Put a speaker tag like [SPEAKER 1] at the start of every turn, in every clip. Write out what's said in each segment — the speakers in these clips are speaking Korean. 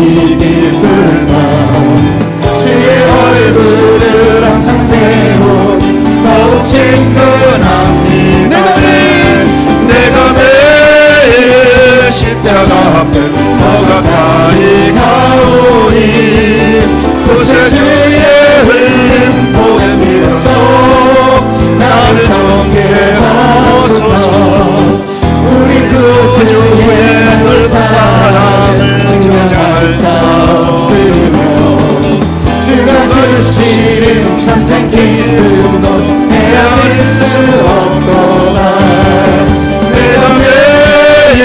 [SPEAKER 1] 기쁠 마음 주의 얼굴을 항상 배워 더욱 친근합니다. 내가 매일 십자가 앞에 더 가까이 가오니 구세주의 흘린 보혈 빌어서 나를 정케 하소서. 우리 구주의 그 사랑을 증명할 자 없으며 주가 주시는 참된 기쁨은 헤아릴 수 없도다. 내가 매일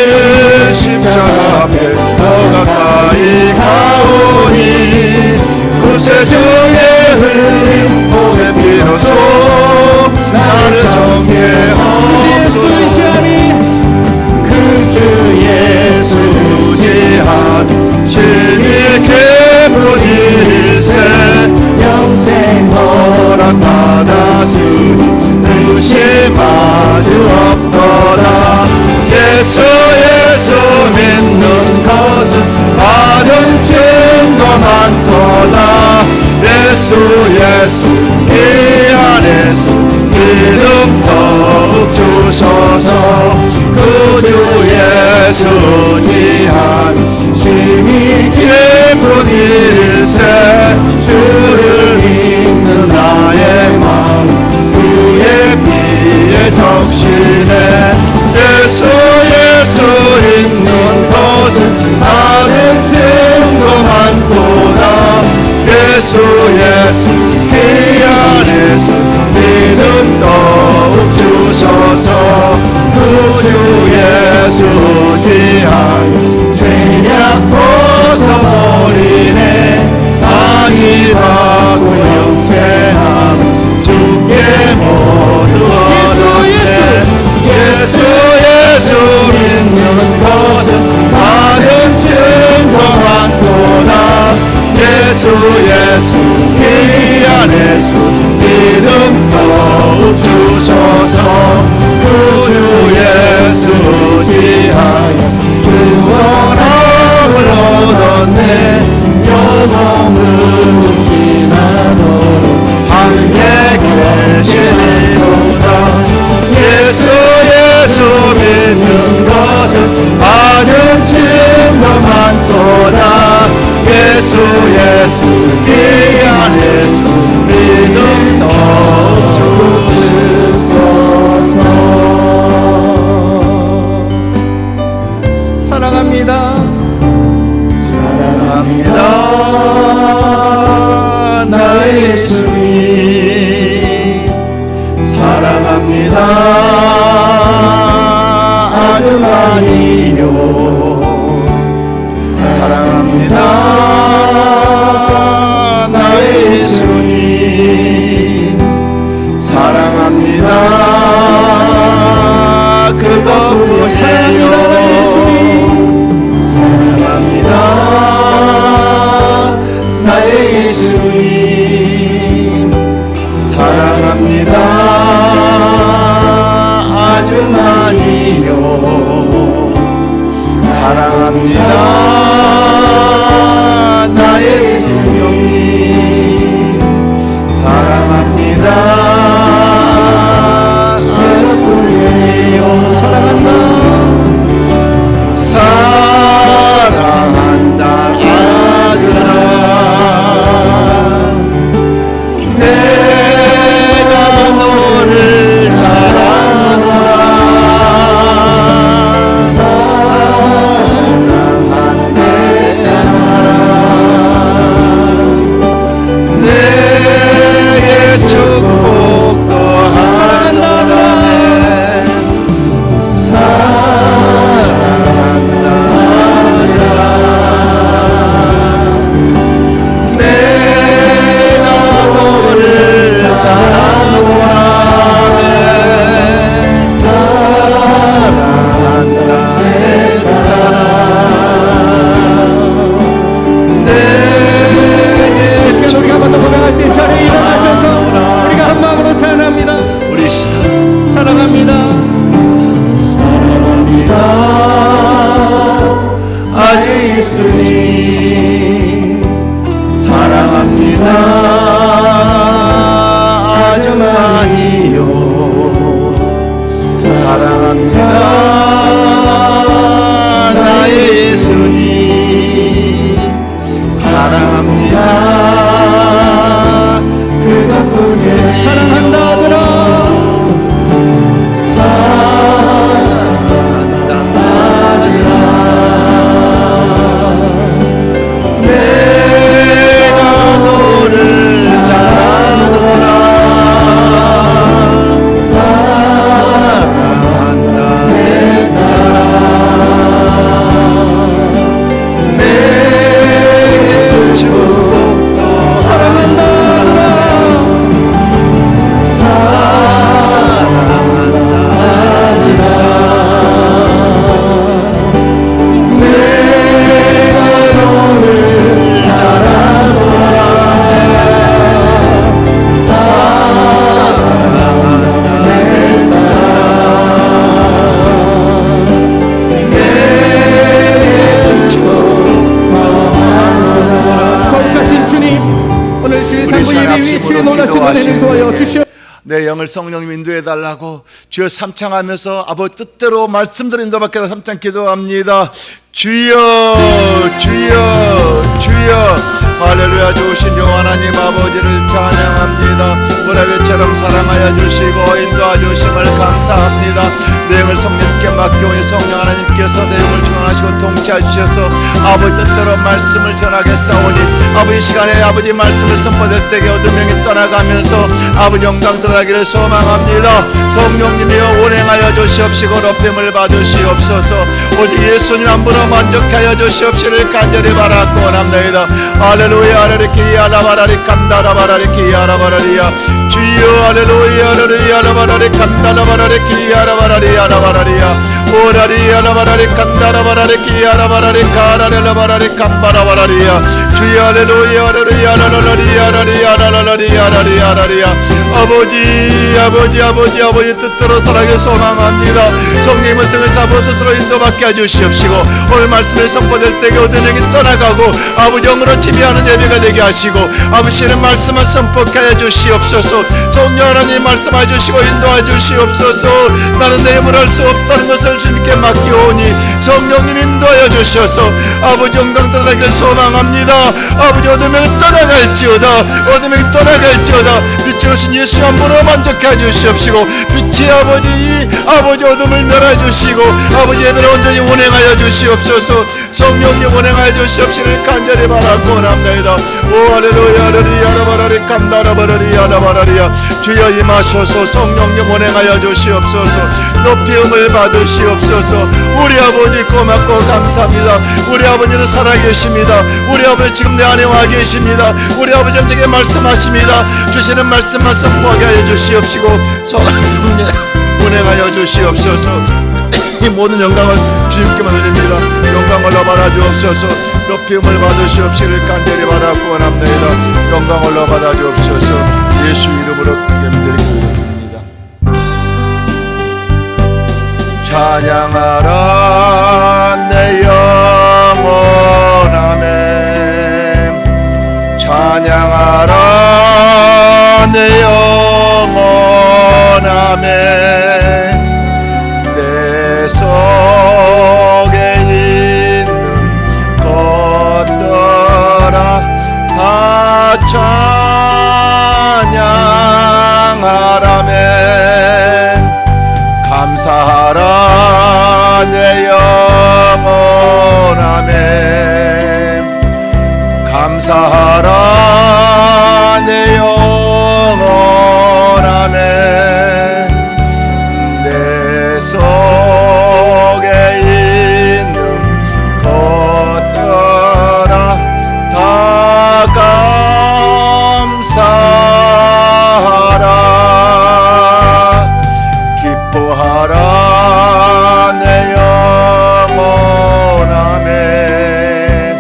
[SPEAKER 1] 십자가 앞에 더 가까이 가오니 구세주의 흘린 보혈 비로소 나를 정케 하소서. 그 주 예수 지한 신일케 보일세 영생 허락받았으니 의심하주 없도다. 예수 믿는 것은 받은 증거 많도다. 예수 귀한 예수 믿음 더욱 주소서. 그 주 예수 지한 심히 기쁜 일세 주를 믿는 나의 마음 그의 피에 적시네. 예수 믿는 것은 받은 증거 많도다. 예수 귀한 예수 믿음 더욱 주소서. 그 주 예수 지한 죄악 벗어버리네. 안위하고 영생함 주께 모두 얻었네. 예수 믿는 것은 받은 증거 많도다. 예수 귀한 예수 믿음 더욱 주소서. 그 주 예수 지하여 구원함을 얻었네. 영원은 지나도록 함께 계시리로다. 예수 믿는 것은 받은 증거 많도다. 예수 귀한 예수 믿음 더욱 주소서. 사랑합니다. 나의 예수님 사랑합니다. 아주 많이요. 사랑합니다. 나의 예수님 사랑합니다. 그것뿐이에요. 사랑합니다. 나의 예수님 사랑합니다. 아주 많이요. 사랑합니다. 나의 성령님 사랑합니다. 그뿐이에요. 사랑한다.
[SPEAKER 2] 주의 놀라신 은혜를 도하여 주시옵소서.
[SPEAKER 1] 내 영을 성령님 인도해달라고 주여 삼창하면서 아버지 뜻대로 말씀대로 인도받게 해서 삼창 기도합니다. 주여 주여 주여 할렐루야. 주신 영 하나님 아버지를 찬양합니다. 보라배처럼 사랑하여 주시고 인도하 주심을 감사합니다. 내 영을 성령님께 맡겨오니 성령 하나님께서 내 영을 주관하시고 통치해 주셔서 아버지 뜻대로 말씀을 전하겠사오니 아버지 시간에 아버지 말씀을 선포될 때에 어둠명이 떠나가면서 아버지 영광 드러나기를 소망합니다. 성령님이여 운행하여 주시옵시고 높임을 받으시옵소서. 오직 예수님 한 분으로 만족하여 주시옵시를 간절히 바라고 원합니다. 할렐루야 할렐루야 라바라리 칸다라바라리 키야라바라리야 주여 할렐루야 할렐루야 라바라리 칸다라바라리 키야라바라리야 라바라리야 오라리야 라바라리 칸다라바라리 키야라바라리 카라레라바라리 칸바라바라리야 주여 할렐루야 할렐루야 라라라리야 라리야 라라라리야 라리야 라리야 아버지 뜻대로 살아가길 소망합니다. 성령님을 등을 잡아 뜻으로 인도받게 해주시옵시고 오늘 말씀을 선포될 때에 어떤 영이 떠나가고 아버지 영으로 지배하는 예배가 되게 하시고 아버지는 말씀을 선포하여 주시옵소서. 성령 하나님 말씀해 주시고 인도해 주시옵소서. 나는 내 힘을 할 수 없다는 것을 주님께 맡기오니 성령님 인도하여 주셔서 아버지 영광 드러나기를 소망합니다. 아버지 어둠이 떠나갈지어다 빛으로 신 예수 한 분으로 만족해 주시옵시고 빛의 아버지 이 아버지 어둠을 멸해 주시고 아버지 예배를 온전히 운행하여 주시옵소서. 성령님 운행하여 주시옵시를 간절히 바라고 원합니다. 오 할렐루야 할렐루야 라바라리 칸다라바라리야 라바라리야 주여 임하소서. 성령님 운행하여 주시옵소서. 높임을 받으시옵소서. 우리 아버지 고맙고 감사합니다. 우리 아버지는 살아계십니다. 우리 아버지 지금 내 안에 와 계십니다. 우리 아버지 저에게 말씀하십니다. 주시는 말씀만 선포하게 하여 주시옵시고 성령님 운행하여 주시옵소서. 이 모든 영광을 주님께만 드립니다. 영광을 받아 주옵소서. 높임을 받으시옵시를 간절히 바라고 원합니다. 영광을 받아 주옵소서. 예수 이름으로 간절히 기도했습니다. 찬양하라 내 영혼 아멘. 찬양하라 내 영혼 아멘. 내 속에 있는 것들아 다 찬양하라멘. 감사하라 내 영혼 아멘. 감사하라 내 영혼 아멘. 내 속에 있는 것들아 다 감사하라. 기뻐하라 내 영혼 아멘.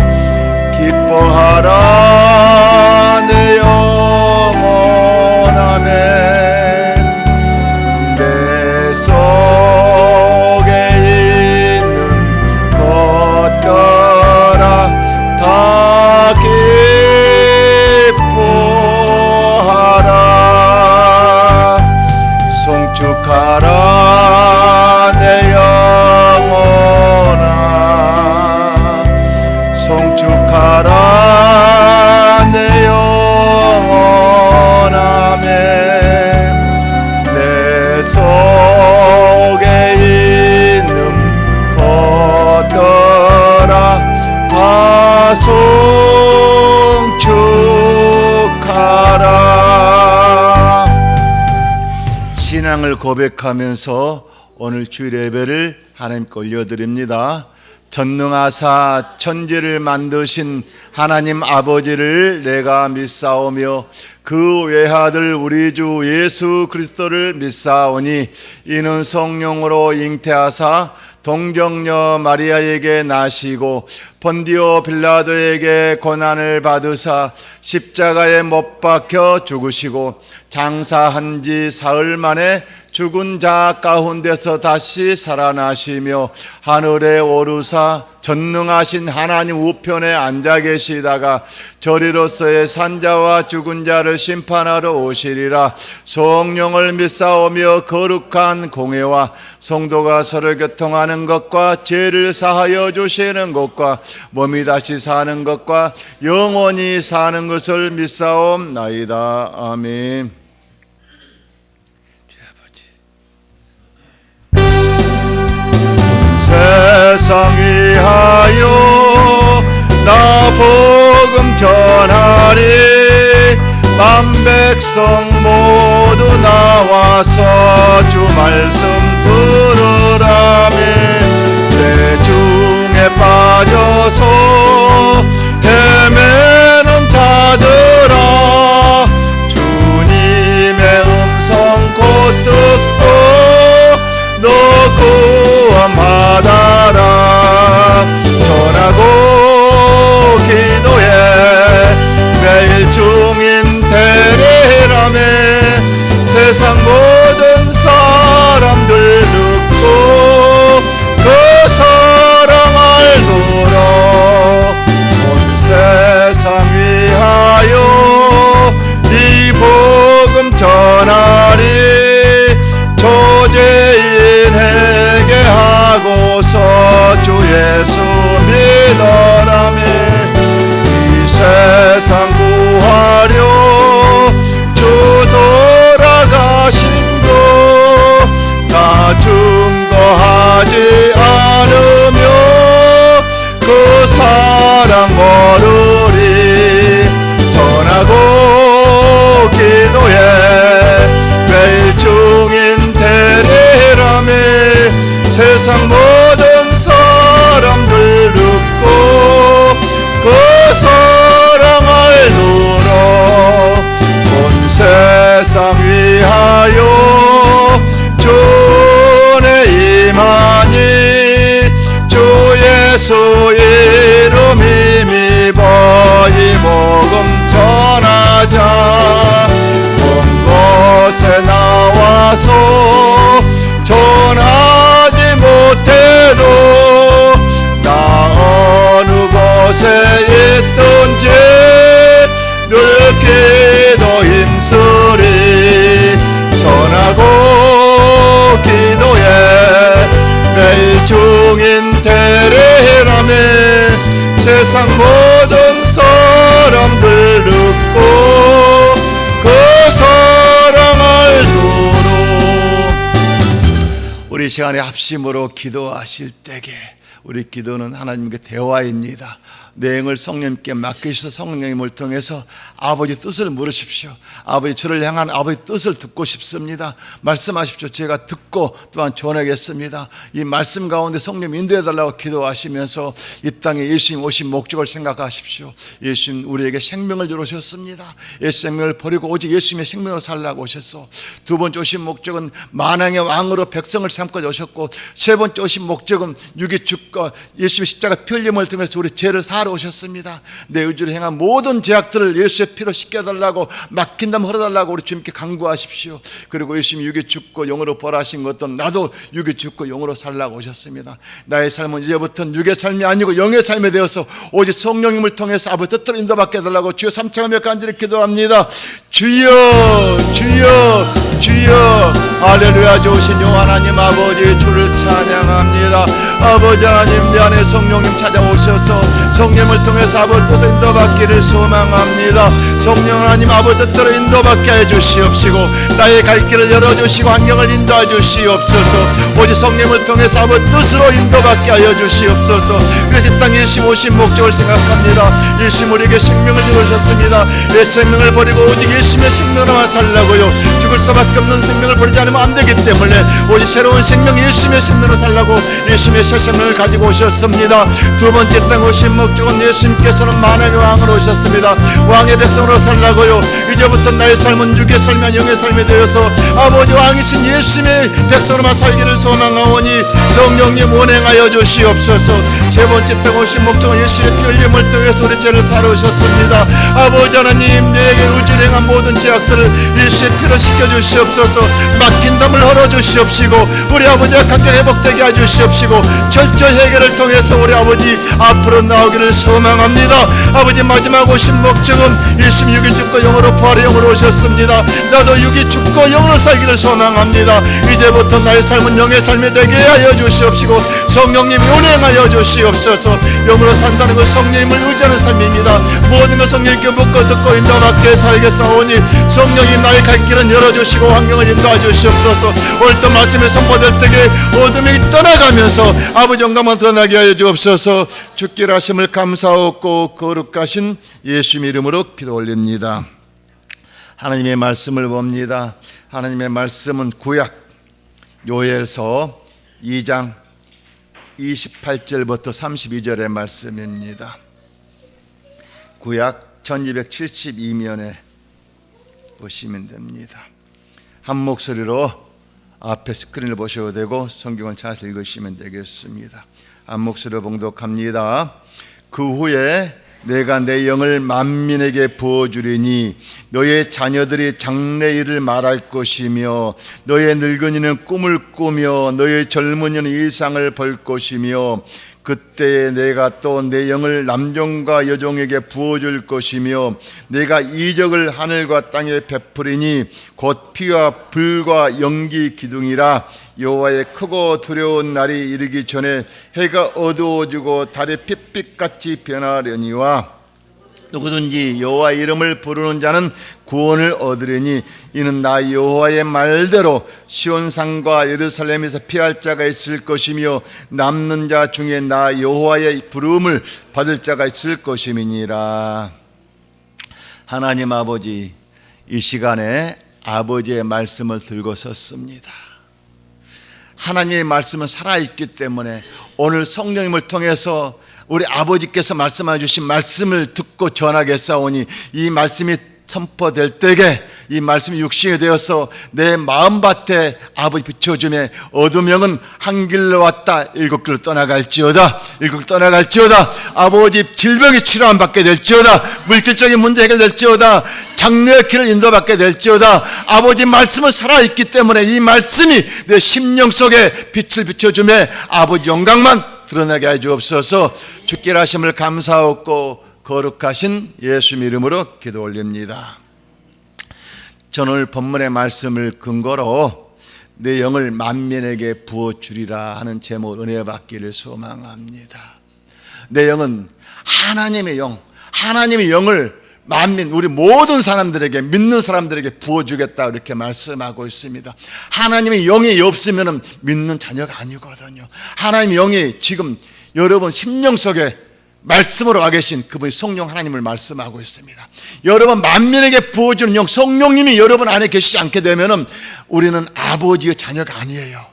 [SPEAKER 1] 기뻐하라 내 영혼 아멘. 내 속에 있는 것들아 다 기뻐하라. 송축하라 내 영혼아. 송축하라 내 영혼 아멘. 내 속에 있는 것들아 다 송축하라. 신앙을 고백하면서 오늘 주일 예배를 하나님께 올려드립니다. 전능하사 천지를 만드신 하나님 아버지를 내가 믿사오며 그 외아들 우리 주 예수 그리스도를 믿사오니 이는 성령으로 잉태하사 동정녀 마리아에게 나시고 본디오 빌라도에게 고난을 받으사 십자가에 못 박혀 죽으시고 장사한 지 사흘 만에 죽은 자 가운데서 다시 살아나시며 하늘에 오르사 전능하신 하나님 우편에 앉아 계시다가 저리로서의 산자와 죽은 자를 심판하러 오시리라. 성령을 믿사오며 거룩한 공회와 성도가 서로 교통하는 것과 죄를 사하여 주시는 것과 몸이 다시 사는 것과 영원히 사는 것을 믿사옵나이다. 아멘. 세상 위하여 나 복음 전하리. 만백성 모두 나와서 주 말씀 들으라며 내 중에 빠져서 헤매는 자들아 주님의 음성 곧 듣고 너 구원 받아라. 전하고 기도해 매일 중인 되리라며 세상 모든 사람들 듣고 그 사랑 알도록 온 세상 위하여 이 복음 전하리. 조죄인에게 하고서 주 예수 믿어라며 이 세상 구하려 주 돌아가신 거 다 증거하지 않으며 그 사랑 모르리. 전하고 기도해 매일 중인 되리라며 세상 모든 사람들 듣고 그 사랑 알도록 온 세상 위하여 주의 임하니 주 예수 이름 힘입어 이 복음 전하자. 온 곳에 나와서 전하지 못해도 나 어느 곳에 있든지 늘 기도 힘쓰리. 전하고 기도해 매일 중인 되리라며 세상 모든 사람들 듣고 그 사랑 알도록. 우리 시간에 합심으로 기도하실 때에 우리 기도는 하나님께 대화입니다. 내용을 성령님께 맡기셔서 성령님을 통해서 아버지 뜻을 물으십시오. 아버지 저를 향한 아버지 뜻을 듣고 싶습니다. 말씀하십시오. 제가 듣고 또한 전하겠습니다. 이 말씀 가운데 성령 인도해달라고 기도하시면서 이 땅에 예수님 오신 목적을 생각하십시오. 예수님 우리에게 생명을 주러 오셨습니다. 예수 생명을 버리고 오직 예수님의 생명으로 살라고 오셨소. 두 번째 오신 목적은 만왕의 왕으로 백성을 삼고 오셨고 세 번째 오신 목적은 육이 죽고 예수님의 십자가 피 흘림을 통해서 우리 죄를 사하러 오셨습니다. 내 의지를 향한 모든 죄악들을 예수의 피로 씻겨달라고 맡긴다면 흘러달라고 우리 주님께 간구하십시오. 그리고 예수님이 육이 죽고 영으로 벌하신 것도 나도 육이 죽고 영으로 살라고 오셨습니다. 나의 삶은 이제부터는 육의 삶이 아니고 영의 삶이 되어서 오직 성령님을 통해서 아버지 뜻대로 인도받게 해달라고 주여 삼창하며 간절히 기도합니다. 주여 주여 주여. 할렐루야. 좋으신 영 하나님 아버지 주를 찬양합니다. 아버지 하나님 내 안에 성령님 찾아오셔서 성령을 통해서 아버지 뜻을 인도받기를 소망합니다. 성령 하나님 아버지 뜻대로 인도받게 해주시옵시고 나의 갈 길을 열어주시고 환경을 인도해 주시옵소서. 오직 성령을 통해서 아버지 뜻으로 인도받게 하여 주시옵소서. 그래서 이 땅에 예수님 오신 목적을 생각합니다. 예수님 우리에게 생명을 주셨습니다. 내 생명을 버리고 오직 예수님의 생명으로만 살라고요. 죽을 수밖에 없는 생명을 버리지 않으면 안 되기 때문에 오직 새로운 생명 예수님의 생명으로 살라고 예수님의 새 생명을 가지고 가지고 오셨습니다. 두 번째 땅 오신 목적은 예수님께서는 만왕의 왕으로 오셨습니다. 왕의 백성으로 살라고요. 이제부터 나의 삶은 육의 삶이 아니라 영의 삶이 되어서 아버지 왕이신 예수님의 백성으로만 살기를 소망하오니 성령님 운행하여 주시옵소서. 세 번째 땅 오신 목적은 예수의 피 흘림을 통해서 우리 죄를 사르셨습니다. 아버지 하나님, 내게 의지를 행한 모든 죄악들을 예수의 피로 씻겨주시옵소서. 막힌 담을 헐어주시옵시고 우리 아버지가 각각 회복되게 해주시옵시고 철저히 해결을 통해서 우리 아버지 앞으로 나오기를 소망합니다. 아버지 마지막 오신 목적은 예수님 육이 죽고 영으로 부활의 영으로 오셨습니다. 나도 육이 죽고 영으로 살기를 소망합니다. 이제부터 나의 삶은 영의 삶이 되게 하여 주시옵시고 성령님이 운행하여 주시옵소서. 영으로 산다는 것 성령님을 의지하는 삶입니다. 모든 것 성령님께 묻고 듣고 인도받게 살겠사오니 성령님 나의 갈 길은 열어주시고 환경을 인도해 주시옵소서. 오늘도 말씀이 선포될 때에 어둠이 떠나가면서 아버지 영광만 드러나게 하여 주옵소서. 주께 하심을 감사하고 거룩하신 예수님 이름으로 기도 올립니다. 하나님의 말씀을 봅니다. 하나님의 말씀은 구약 요엘서 2장 28절부터 32절의 말씀입니다. 구약 1272면에 보시면 됩니다. 한 목소리로 앞에 스크린을 보셔도 되고 성경을 잘 읽으시면 되겠습니다. 한 목소리로 봉독합니다. 그 후에 내가 내 영을 만민에게 부어주리니 너의 자녀들이 장래일을 말할 것이며 너의 늙은이는 꿈을 꾸며 너의 젊은이는 일상을 볼 것이며 그때 내가 또 내 영을 남종과 여종에게 부어줄 것이며 내가 이적을 하늘과 땅에 베푸리니 곧 피와 불과 연기 기둥이라. 여호와의 크고 두려운 날이 이르기 전에 해가 어두워지고 달이 핏빛같이 변하려니와 누구든지 여호와의 이름을 부르는 자는 구원을 얻으리니 이는 나 여호와의 말대로 시온산과 예루살렘에서 피할 자가 있을 것이며 남는 자 중에 나 여호와의 부름을 받을 자가 있을 것임이니라. 하나님 아버지, 이 시간에 아버지의 말씀을 들고 섰습니다. 하나님의 말씀은 살아있기 때문에 오늘 성령님을 통해서 우리 아버지께서 말씀해 주신 말씀을 듣고 전하겠사오니 이 말씀이 선포될 때에 이 말씀이 육신이 되어서 내 마음밭에 아버지 비춰주며 어둠 영은 한 길로 왔다 일곱 길로 떠나갈지어다. 일곱 길로 떠나갈지어다. 아버지 질병이 치료함 받게 될지어다. 물질적인 문제 해결될지어다. 장래의 길을 인도받게 될지어다. 아버지 말씀은 살아있기 때문에 이 말씀이 내 심령 속에 빛을 비춰주며 아버지 영광만 드러나게 해 주옵소서. 주께 하심을 감사하고 거룩하신 예수님 이름으로 기도 올립니다. 저는 오늘 본문의 말씀을 근거로 내 영을 만민에게 부어주리라 하는 제목 은혜 받기를 소망합니다. 내 영은 하나님의 영, 하나님의 영을 만민, 우리 모든 사람들에게, 믿는 사람들에게 부어주겠다 이렇게 말씀하고 있습니다. 하나님의 영이 없으면 믿는 자녀가 아니거든요. 하나님의 영이 지금 여러분 심령 속에 말씀으로 와 계신 그분이 성령 하나님을 말씀하고 있습니다. 여러분 만민에게 부어주는 영 성령님이 여러분 안에 계시지 않게 되면 우리는 아버지의 자녀가 아니에요.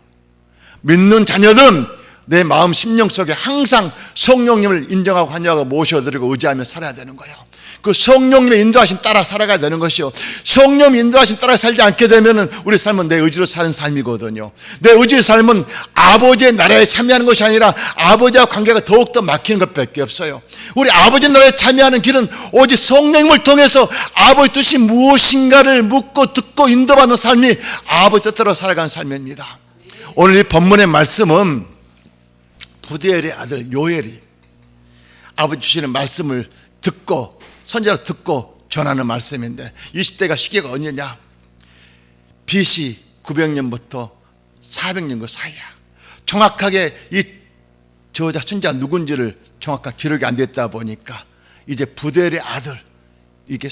[SPEAKER 1] 믿는 자녀들은 내 마음 심령 속에 항상 성령님을 인정하고 환영하고 모셔드리고 의지하며 살아야 되는 거예요. 그 성령님의 인도하심 따라 살아가야 되는 것이요. 성령 인도하심 따라 살지 않게 되면 우리 삶은 내 의지로 사는 삶이거든요. 내 의지의 삶은 아버지의 나라에 참여하는 것이 아니라 아버지와 관계가 더욱더 막히는 것밖에 없어요. 우리 아버지 나라에 참여하는 길은 오직 성령님을 통해서 아버지 뜻이 무엇인가를 묻고 듣고 인도받는 삶이 아버지 뜻대로 살아가는 삶입니다. 오늘 이 본문의 말씀은 부디엘의 아들 요엘이 아버지 주시는 말씀을 듣고 선지자로 듣고 전하는 말씀인데 20대가 시기가 언제냐? BC 900년부터 400년 그 사이야. 정확하게 이 저자 선지자 누군지를 정확한 기록이 안 됐다 보니까 이제 부델의 아들 이렇게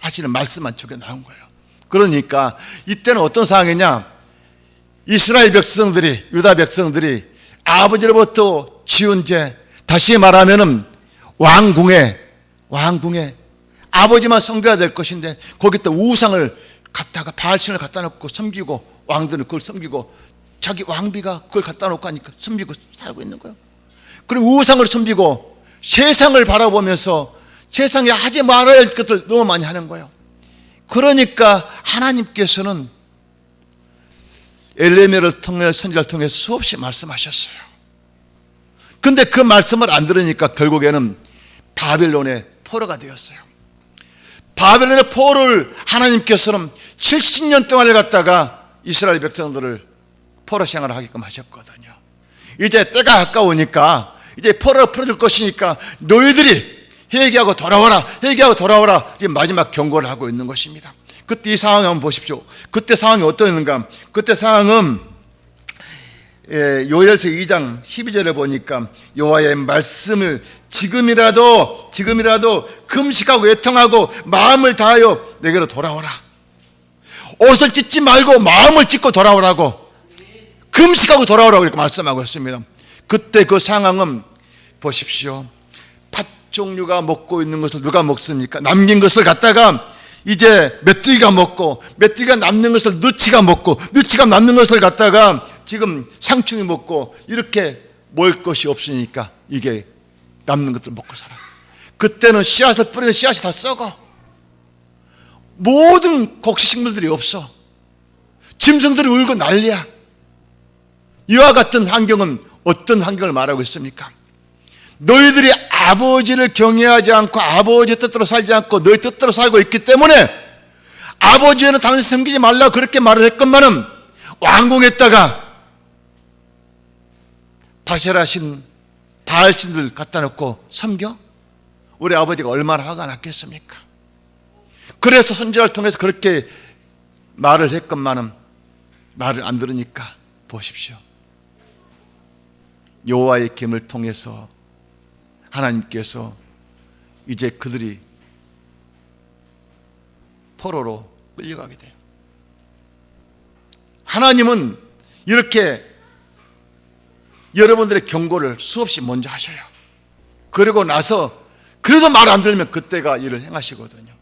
[SPEAKER 1] 하시는 말씀만 저게 나온 거예요. 그러니까 이때는 어떤 상황이냐? 이스라엘 백성들이, 유다 백성들이 아버지로부터 지은 죄, 다시 말하면은 왕궁에 아버지만 섬겨야 될 것인데 거기다 우상을 갖다가 바알신을 갖다 놓고 섬기고 왕들은 그걸 섬기고 자기 왕비가 그걸 갖다 놓고 하니까 섬기고 살고 있는 거예요. 그리고 우상을 섬기고 세상을 바라보면서 세상에 하지 말아야 할 것들 너무 많이 하는 거예요. 그러니까 하나님께서는 엘레미야를 통해 선지자를 통해서 수없이 말씀하셨어요. 근데 그 말씀을 안 들으니까 결국에는 바벨론의 포로가 되었어요. 바벨론의 포로를 하나님께서는 70년 동안을 갖다가 이스라엘 백성들을 포로 생활을 하게끔 하셨거든요. 이제 때가 가까우니까 이제 포로를 풀어줄 것이니까 너희들이 회개하고 돌아와라, 회개하고 돌아와라, 지금 마지막 경고를 하고 있는 것입니다. 그때 이 상황을 한번 보십시오. 그때 상황이 어떠했는가? 그때 상황은 요엘서 2장 12절에 보니까 여호와의 말씀을 지금이라도 금식하고 애통하고 마음을 다하여 내게로 돌아오라. 옷을 찢지 말고 마음을 찢고 돌아오라고, 금식하고 돌아오라고 이렇게 말씀하고 있습니다. 그때 그 상황은 보십시오. 팥 종류가 먹고 있는 것을 누가 먹습니까? 남긴 것을 갖다가 이제 메뚜기가 먹고, 메뚜기가 남는 것을 느치가 먹고, 느치가 남는 것을 갖다가 지금 상충이 먹고, 이렇게 먹을 것이 없으니까 이게 남는 것들 먹고 살아. 그때는 씨앗을 뿌리는 씨앗이 다 썩어. 모든 곡식식물들이 없어. 짐승들이 울고 난리야. 이와 같은 환경은 어떤 환경을 말하고 있습니까? 너희들이 아버지를 경외하지 않고 아버지의 뜻대로 살지 않고 너희 뜻대로 살고 있기 때문에 아버지는 당신 섬기지 말라고 그렇게 말을 했건만은 왕궁에다가 바셀하신 바알신들 갖다 놓고 섬겨? 우리 아버지가 얼마나 화가 났겠습니까? 그래서 선지자를 통해서 그렇게 말을 했건만은 말을 안 들으니까 보십시오. 여호와의 계명을 통해서 하나님께서 이제 그들이 포로로 끌려가게 돼요. 하나님은 이렇게 여러분들의 경고를 수없이 먼저 하셔요. 그리고 나서 그래도 말 안 들으면 그때가 일을 행하시거든요.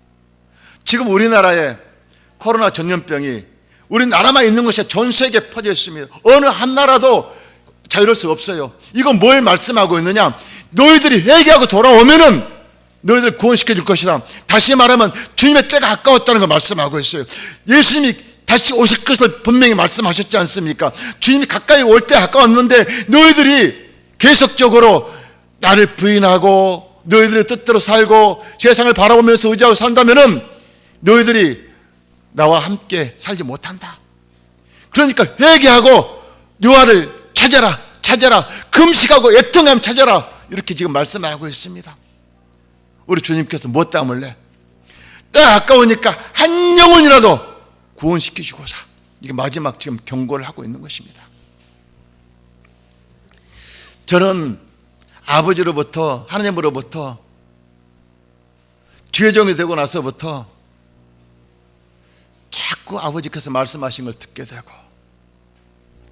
[SPEAKER 1] 지금 우리나라에 코로나 전염병이 우리나라만 있는 것이 전 세계에 퍼져 있습니다. 어느 한 나라도 자유로울 수 없어요. 이건 뭘 말씀하고 있느냐? 너희들이 회개하고 돌아오면은 너희들 구원시켜 줄 것이다. 다시 말하면 주님의 때가 가까웠다는 걸 말씀하고 있어요. 예수님이 다시 오실 것을 분명히 말씀하셨지 않습니까? 주님이 가까이 올 때 가까웠는데 너희들이 계속적으로 나를 부인하고 너희들의 뜻대로 살고 세상을 바라보면서 의지하고 산다면은 너희들이 나와 함께 살지 못한다. 그러니까 회개하고 여호와를 찾아라, 금식하고 애통하면 찾아라, 이렇게 지금 말씀하고 있습니다. 우리 주님께서 뭐 때문에 때가 가까우니까 한 영혼이라도 구원시키시고자 이게 마지막 지금 경고를 하고 있는 것입니다. 저는 아버지로부터, 하나님으로부터 죄종이 되고 나서부터 자꾸 아버지께서 말씀하신 걸 듣게 되고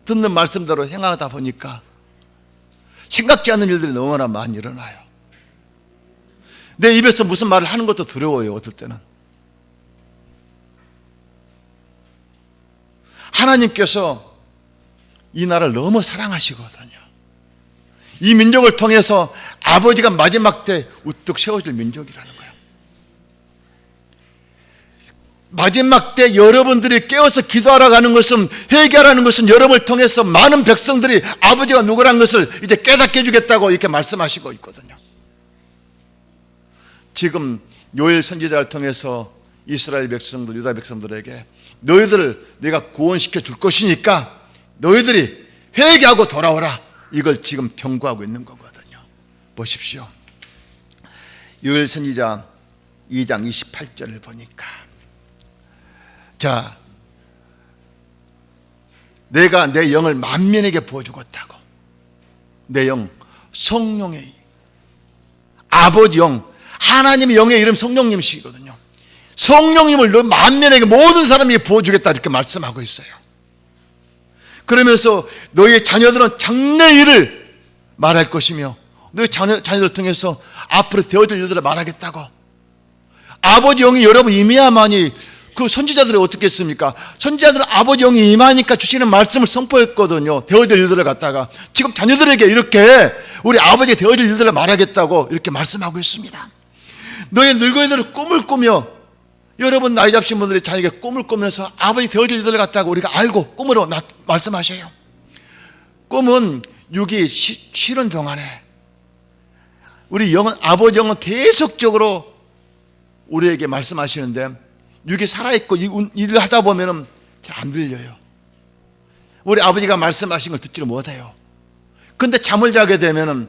[SPEAKER 1] 듣는 말씀대로 행하다 보니까 생각지 않는 일들이 너무나 많이 일어나요. 내 입에서 무슨 말을 하는 것도 두려워요. 어떨 때는 하나님께서 이 나라를 너무 사랑하시거든요. 이 민족을 통해서 아버지가 마지막 때 우뚝 세워질 민족이라는 거예요. 마지막 때 여러분들이 깨어서 기도하러 가는 것은, 회개하라는 것은 여러분을 통해서 많은 백성들이 아버지가 누구라는 것을 이제 깨닫게 해주겠다고 이렇게 말씀하시고 있거든요. 지금 요엘 선지자를 통해서 이스라엘 백성들, 유다 백성들에게 너희들을 내가 구원시켜 줄 것이니까 너희들이 회개하고 돌아오라, 이걸 지금 경고하고 있는 거거든요. 보십시오. 요엘 선지자 2장 28절을 보니까, 자, 내가 내 영을 만민에게 부어주겠다고. 내 영, 성령의 아버지 영, 하나님의 영의 이름 성령님이시거든요. 성령님을 만민에게, 모든 사람에게 부어주겠다, 이렇게 말씀하고 있어요. 그러면서 너희 자녀들은 장래의 일을 말할 것이며 너희 자녀들을 통해서 앞으로 되어질 일들을 말하겠다고. 아버지 영이 여러분 임해야만이 그 선지자들이 어떻게 했습니까? 선지자들은 아버지 영이 임하니까 주시는 말씀을 선포했거든요. 되어질 일들을 갖다가 지금 자녀들에게 이렇게 우리 아버지의 되어질 일들을 말하겠다고 이렇게 말씀하고 있습니다. 너희 늙은이들은 꿈을 꾸며, 여러분 나이 잡신 분들이 자녀에게 꿈을 꾸면서 아버지 되어질 일들을 갖다가 우리가 알고 꿈으로 말씀하셔요. 꿈은 육이 쉬는 동안에 우리 영은, 아버지 영은 계속적으로 우리에게 말씀하시는데 육이 살아있고 일을 하다 보면은 잘 안 들려요. 우리 아버지가 말씀하신 걸 듣지를 못해요. 근데 잠을 자게 되면은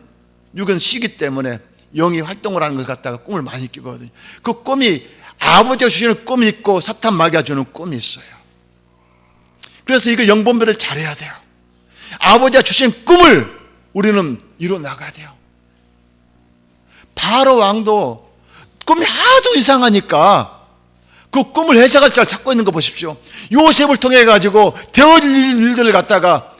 [SPEAKER 1] 육은 쉬기 때문에 영이 활동을 하는 걸 갖다가 꿈을 많이 꾸거든요. 그 꿈이 아버지가 주시는 꿈이 있고 사탄 마귀가 주는 꿈이 있어요. 그래서 이거 영분별을 잘해야 돼요. 아버지가 주신 꿈을 우리는 이뤄 나가야 돼요. 바로 왕도 꿈이 하도 이상하니까 그 꿈을 해석할 줄 찾고 있는 거 보십시오. 요셉을 통해 가지고 되어질 일들을 갖다가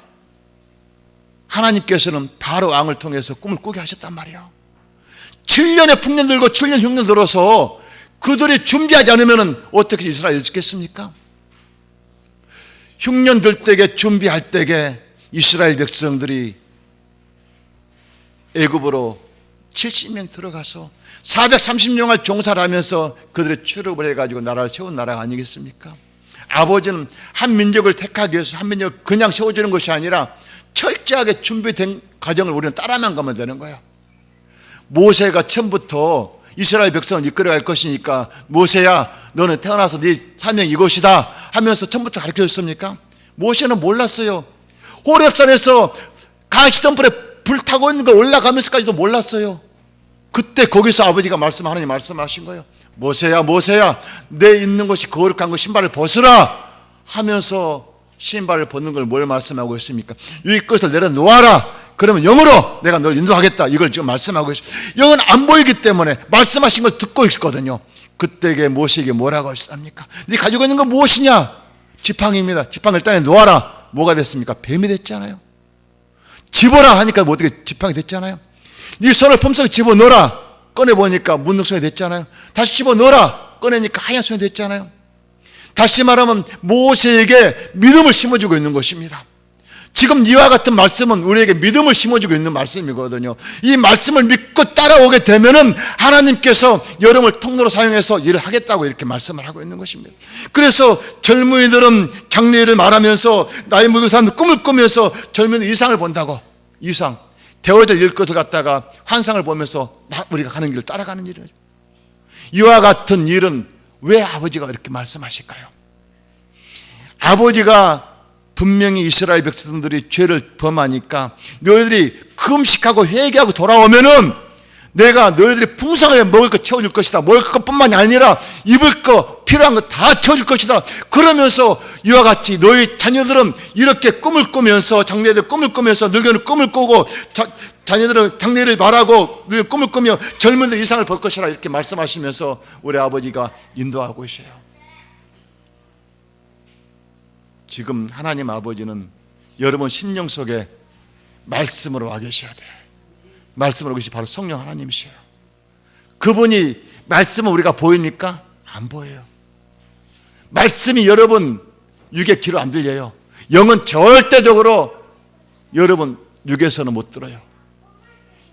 [SPEAKER 1] 하나님께서는 바로 왕을 통해서 꿈을 꾸게 하셨단 말이에요. 7년의 풍년 들고 7년 흉년 들어서 그들이 준비하지 않으면 어떻게 이스라엘이 있겠습니까? 흉년 들 때에 준비할 때에 이스라엘 백성들이 애굽으로 70명 들어가서 430년을 종사를 하면서 그들의 출애굽을 해가지고 나라를 세운 나라가 아니겠습니까? 아버지는 한 민족을 택하기 위해서 한 민족을 그냥 세워주는 것이 아니라 철저하게 준비된 과정을 우리는 따라만 가면 되는 거예요. 모세가 처음부터 이스라엘 백성을 이끌어갈 것이니까 모세야 너는 태어나서 네 사명이 이것이다 하면서 처음부터 가르쳐줬습니까? 모세는 몰랐어요. 호렙산에서 가시덤불에 불 타고 있는 걸 올라가면서까지도 몰랐어요. 그때 거기서 아버지가 하나님 말씀하신 거예요. 모세야 모세야 내 있는 것이 거룩한 것 신발을 벗으라 하면서 신발을 벗는 걸 뭘 말씀하고 있습니까? 이 것을 내려놓아라. 그러면 영으로 내가 널 인도하겠다. 이걸 지금 말씀하고 있어요. 영은 안 보이기 때문에 말씀하신 걸 듣고 있거든요. 그때에 모세에게 뭐라고 하셨습니까? 네 가지고 있는 건 무엇이냐? 지팡이입니다. 지팡이를 땅에 놓아라. 뭐가 됐습니까? 뱀이 됐잖아요. 집어라 하니까 뭐 어떻게 지팡이 됐잖아요. 네 손을 품속에 집어넣어라. 꺼내보니까 문둥성이 됐잖아요. 다시 집어넣어라. 꺼내니까 하얀 손이 됐잖아요. 다시 말하면 모세에게 믿음을 심어주고 있는 것입니다. 지금 이와 같은 말씀은 우리에게 믿음을 심어주고 있는 말씀이거든요. 이 말씀을 믿고 따라오게 되면은 하나님께서 여러분을 통로로 사용해서 일을 하겠다고 이렇게 말씀을 하고 있는 것입니다. 그래서 젊은이들은 장래일을 말하면서 나이 먹은 사람들 꿈을 꾸면서 젊은 이상을 본다고. 이상 되어질 일 것을 갖다가 환상을 보면서 우리가 가는 길을 따라가는 일이에요. 이와 같은 일은 왜 아버지가 이렇게 말씀하실까요? 아버지가 분명히 이스라엘 백성들이 죄를 범하니까 너희들이 금식하고 회개하고 돌아오면은 내가 너희들이 풍성하게 먹을 것 채워줄 것이다. 먹을 것뿐만이 아니라 입을 것 필요한 것 다 채워줄 것이다. 그러면서 이와 같이 너희 자녀들은 이렇게 꿈을 꾸면서 장래들 꿈을 꾸면서 늙은이들 꿈을 꾸고 자녀들은 장래를 말하고 꿈을 꾸며 젊은들 이상을 볼 것이라 이렇게 말씀하시면서 우리 아버지가 인도하고 계셔요. 지금 하나님 아버지는 여러분 심령 속에 말씀으로 와 계셔야 돼요. 말씀으로 계시 바로 성령 하나님이셔요. 그분이 말씀은 우리가 보입니까? 안 보여요. 말씀이 여러분 육의 귀로 안 들려요. 영은 절대적으로 여러분 육에서는 못 들어요.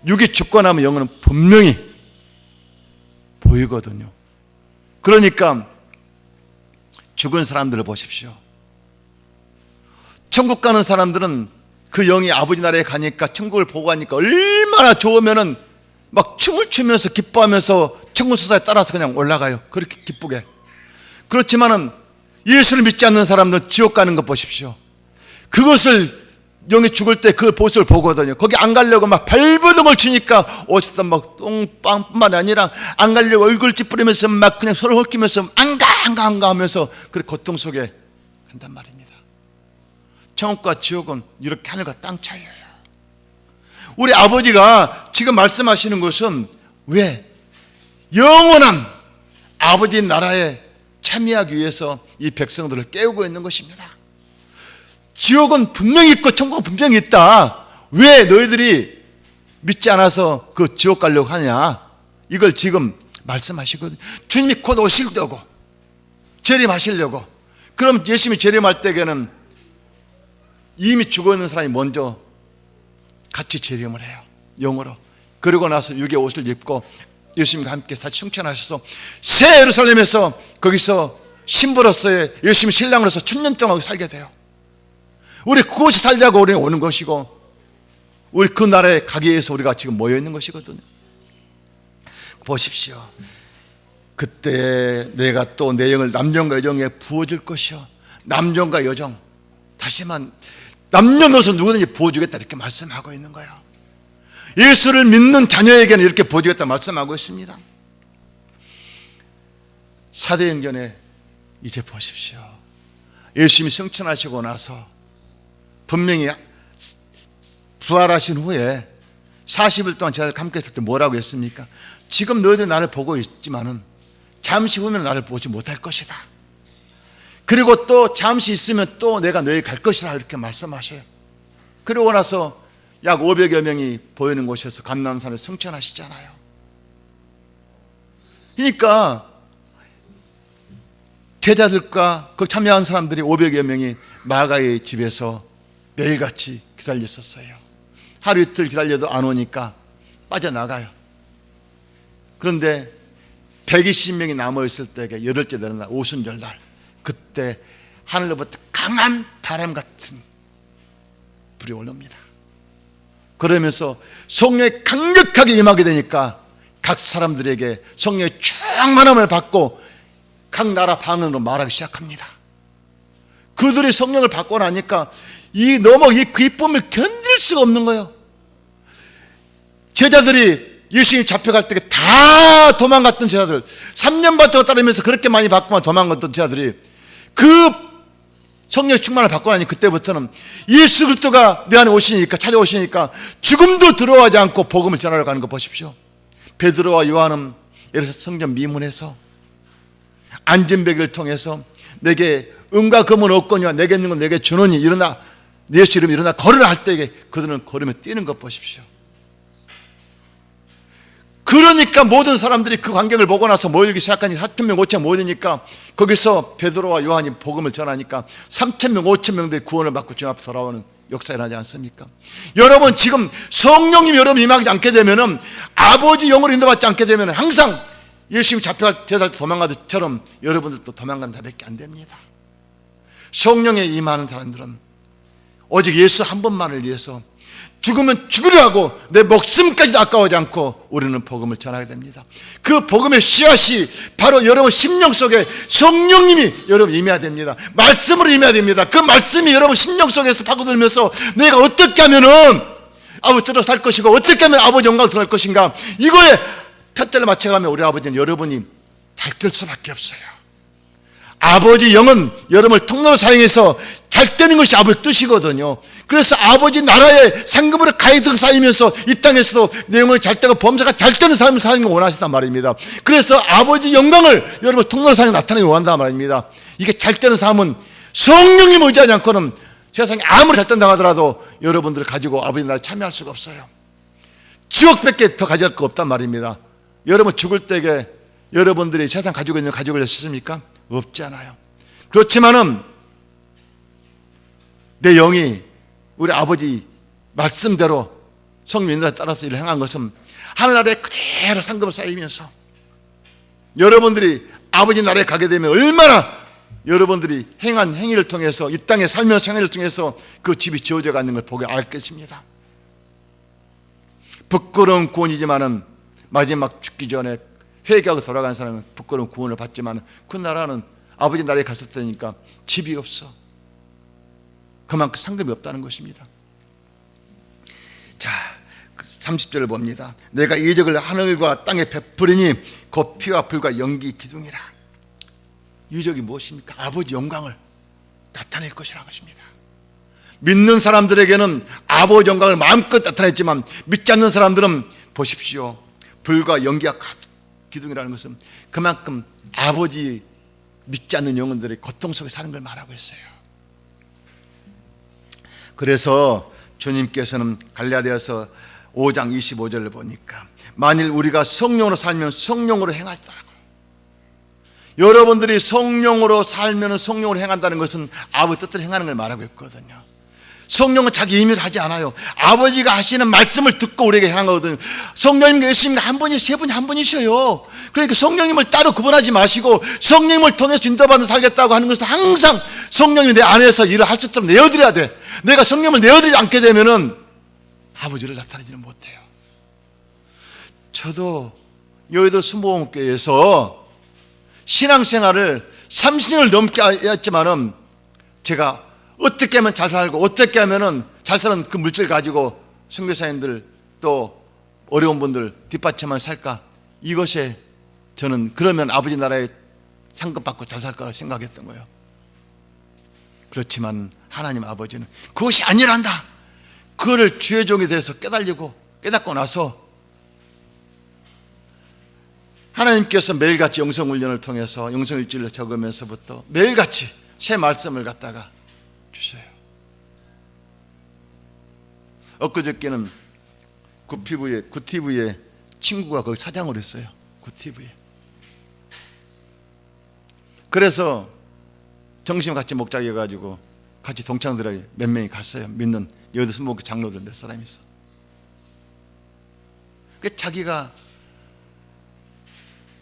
[SPEAKER 1] 육이 죽고 나면 영은 분명히 보이거든요. 그러니까 죽은 사람들을 보십시오. 천국 가는 사람들은 그 영이 아버지 나라에 가니까 천국을 보고 가니까 얼마나 좋으면은 막 춤을 추면서 기뻐하면서 천국 수사에 따라서 그냥 올라가요. 그렇게 기쁘게. 그렇지만은 예수를 믿지 않는 사람들은 지옥 가는 것 보십시오. 그것을 영이 죽을 때 그 모습을 보거든요. 거기 안 가려고 막 발버둥을 치니까 어쨌든 막 똥빵뿐만 아니라 안 가려고 얼굴 찌푸리면서 막 그냥 서로 헐키면서 안 가 하면서 그 고통 속에 한단 말입니다. 천국과 지옥은 이렇게 하늘과 땅 차이예요. 우리 아버지가 지금 말씀하시는 것은 왜? 영원한 아버지 나라에 참여하기 위해서 이 백성들을 깨우고 있는 것입니다. 지옥은 분명히 있고 천국은 분명히 있다. 왜 너희들이 믿지 않아서 그 지옥 가려고 하냐? 이걸 지금 말씀하시거든요. 주님이 곧 오실 때고 재림하시려고. 그럼 예수님이 재림할 때에는 이미 죽어있는 사람이 먼저 같이 재림을 해요, 영으로. 그러고 나서 육의 옷을 입고 예수님과 함께 다시 승천하셔서 새 예루살렘에서 거기서 신부로서의 예수님의 신랑으로서 1000년 동안 살게 돼요. 우리 그곳이 살자고 우리는 오는 것이고, 우리 그 나라에 가기 위해서 우리가 지금 모여 있는 것이거든요. 보십시오. 그때 내가 또 내 영을 남정과 여정에 부어줄 것이요, 남정과 여정, 다시만 남녀노소 누구든지 부어주겠다 이렇게 말씀하고 있는 거예요. 예수를 믿는 자녀에게는 이렇게 부어주겠다 말씀하고 있습니다. 사도행전에 이제 보십시오. 예수님이 승천하시고 나서 분명히 부활하신 후에 40일 동안 제가 함께 있을 때 뭐라고 했습니까? 지금 너희들이 나를 보고 있지만은 잠시 후면 나를 보지 못할 것이다. 그리고 또 잠시 있으면 또 내가 너희 갈 것이라 이렇게 말씀하셔요. 그리고 나서 약 500여 명이 보이는 곳에서 감람산에 승천하시잖아요. 그러니까 제자들과 그 참여한 사람들이 500여 명이 마가의 집에서 매일같이 기다렸었어요. 하루 이틀 기다려도 안 오니까 빠져나가요. 그런데 120명이 남아있을 때에 열흘째 되는 날, 오순절날, 그때 하늘로부터 강한 바람 같은 불이 올라옵니다. 그러면서 성령이 강력하게 임하게 되니까 각 사람들에게 성령의 충만함을 받고 각 나라 방언으로 말하기 시작합니다. 그들이 성령을 받고 나니까 이 기쁨을 견딜 수가 없는 거예요. 제자들이 예수님이 잡혀갈 때 다 도망갔던 제자들, 3년 반 동안 따르면서 그렇게 많이 받고만 도망갔던 제자들이 그 성령의 충만을 받고 나니 그때부터는 예수 그리스도가 내 안에 오시니까, 찾아오시니까 죽음도 두려워하지 않고 복음을 전하러 가는 거 보십시오. 베드로와 요한은 예루살렘 성전 미문에서 안전베개를 통해서 내게 은과 금은 없거니와 내게 있는 건 내게 주노니 일어나, 예수 이름으로 일어나 걸으라 할 때에 그들은 걸으며 뛰는 것 보십시오. 그러니까 모든 사람들이 그 광경을 보고 나서 모이기 시작하니 4,000명 5,000명 모이니까 거기서 베드로와 요한이 복음을 전하니까 3,000명 5,000명들이 구원을 받고 주님 앞에 돌아오는 역사가 일어나지 않습니까? 여러분, 지금 성령님이 여러분 임하지 않게 되면은, 아버지 영으로 인도받지 않게 되면은 항상 예수님이 잡혀갈 제자들 도망가듯처럼 여러분들도 도망가는 자밖에 안 됩니다. 성령에 임하는 사람들은 오직 예수 한 번만을 위해서 죽으면 죽으려 하고 내 목숨까지도 아까워하지 않고 우리는 복음을 전하게 됩니다. 그 복음의 씨앗이 바로 여러분 심령 속에 성령님이 여러분 임해야 됩니다. 말씀으로 임해야 됩니다. 그 말씀이 여러분 심령 속에서 파고들면서 내가 어떻게 하면은 아버지 뜻대로 살 것이고 어떻게 하면 아버지 영광을 드러낼 것인가, 이거에 표대를 맞춰가면 우리 아버지는 여러분이 잘 될 수밖에 없어요. 아버지 영은 여러분을 통로로 사용해서 잘 되는 것이 아버지 뜻이거든요. 그래서 아버지 나라의 상급으로 가득 쌓이면서 이 땅에서도 내 영혼이 잘 되고 범사가 잘 되는 삶을 사는 걸 원하시단 말입니다. 그래서 아버지 영광을 여러분 통로로 사용해 나타내기 원한단 말입니다. 이게 잘 되는 삶은 성령님 의지하지 않고는 세상에 아무리 잘 된다고 하더라도 여러분들을 가지고 아버지 나라에 참여할 수가 없어요. 지옥밖에 더 가져갈 거 없단 말입니다. 여러분 죽을 때에 여러분들이 세상 가지고 있는 가지고 갈 수 있습니까? 없잖아요. 그렇지만은 내 영이 우리 아버지 말씀대로 성령 인도에 따라서 일을 행한 것은 하늘나라에 그대로 상급을 쌓이면서 여러분들이 아버지 나라에 가게 되면 얼마나 여러분들이 행한 행위를 통해서 이 땅에 살면서 행위를 통해서 그 집이 지어져 가는 걸 보게 알 것입니다. 부끄러운 구원이지만은 마지막 죽기 전에 회개하고 돌아간 사람은 부끄러운 구원을 받지만 그 나라는 아버지 나라에 갔을 때니까 집이 없어. 그만큼 상급이 없다는 것입니다. 자, 30절을 봅니다. 내가 이적을 하늘과 땅에 베푸리니 곧 피와 불과 연기 기둥이라. 이적이 무엇입니까? 아버지 영광을 나타낼 것이라는 것입니다. 믿는 사람들에게는 아버지 영광을 마음껏 나타냈지만 믿지 않는 사람들은 보십시오, 불과 연기가 기둥이라는 것은 그만큼 아버지 믿지 않는 영혼들이 고통 속에 사는 걸 말하고 있어요. 그래서 주님께서는 갈라디아서 5장 25절을 보니까 만일 우리가 성령으로 살면 성령으로 행하더라고. 여러분들이 성령으로 살면 성령으로 행한다는 것은 아버지 뜻대로 행하는 걸 말하고 있거든요. 성령은 자기 임의로 하지 않아요. 아버지가 하시는 말씀을 듣고 우리에게 행한 거거든요. 성령님과 예수님과 한 분이 세 분이 한 분이셔요. 그러니까 성령님을 따로 구분하지 마시고 성령님을 통해서 인도받아 살겠다고 하는 것은 항상 성령님이 내 안에서 일을 할 수 있도록 내어드려야 돼. 내가 성령을 내어드리지 않게 되면은 아버지를 나타내지는 못해요. 저도 여의도 순복음교회에서 신앙생활을 30년을 넘게 했지만은 제가 어떻게 하면 잘 살고 어떻게 하면 잘 사는 그 물질 가지고 선교사님들 또 어려운 분들 뒷받침만 살까, 이것에 저는 그러면 아버지 나라에 상급받고 잘 살 거라고 생각했던 거예요. 그렇지만 하나님 아버지는 그것이 아니란다. 그거를 주의 종이 돼서 깨닫고 나서 하나님께서 매일같이 영성훈련을 통해서 영성일지를 적으면서부터 매일같이 새 말씀을 갖다가 주셔요. 엊그저께는 구티브에 친구가 거기 사장으로 있어요. 구티브에. 그래서 점심 같이 먹자고 해가지고 같이 동창들에게 몇 명이 갔어요. 믿는 여의도 순복음교회 장로들 몇 사람이 있어.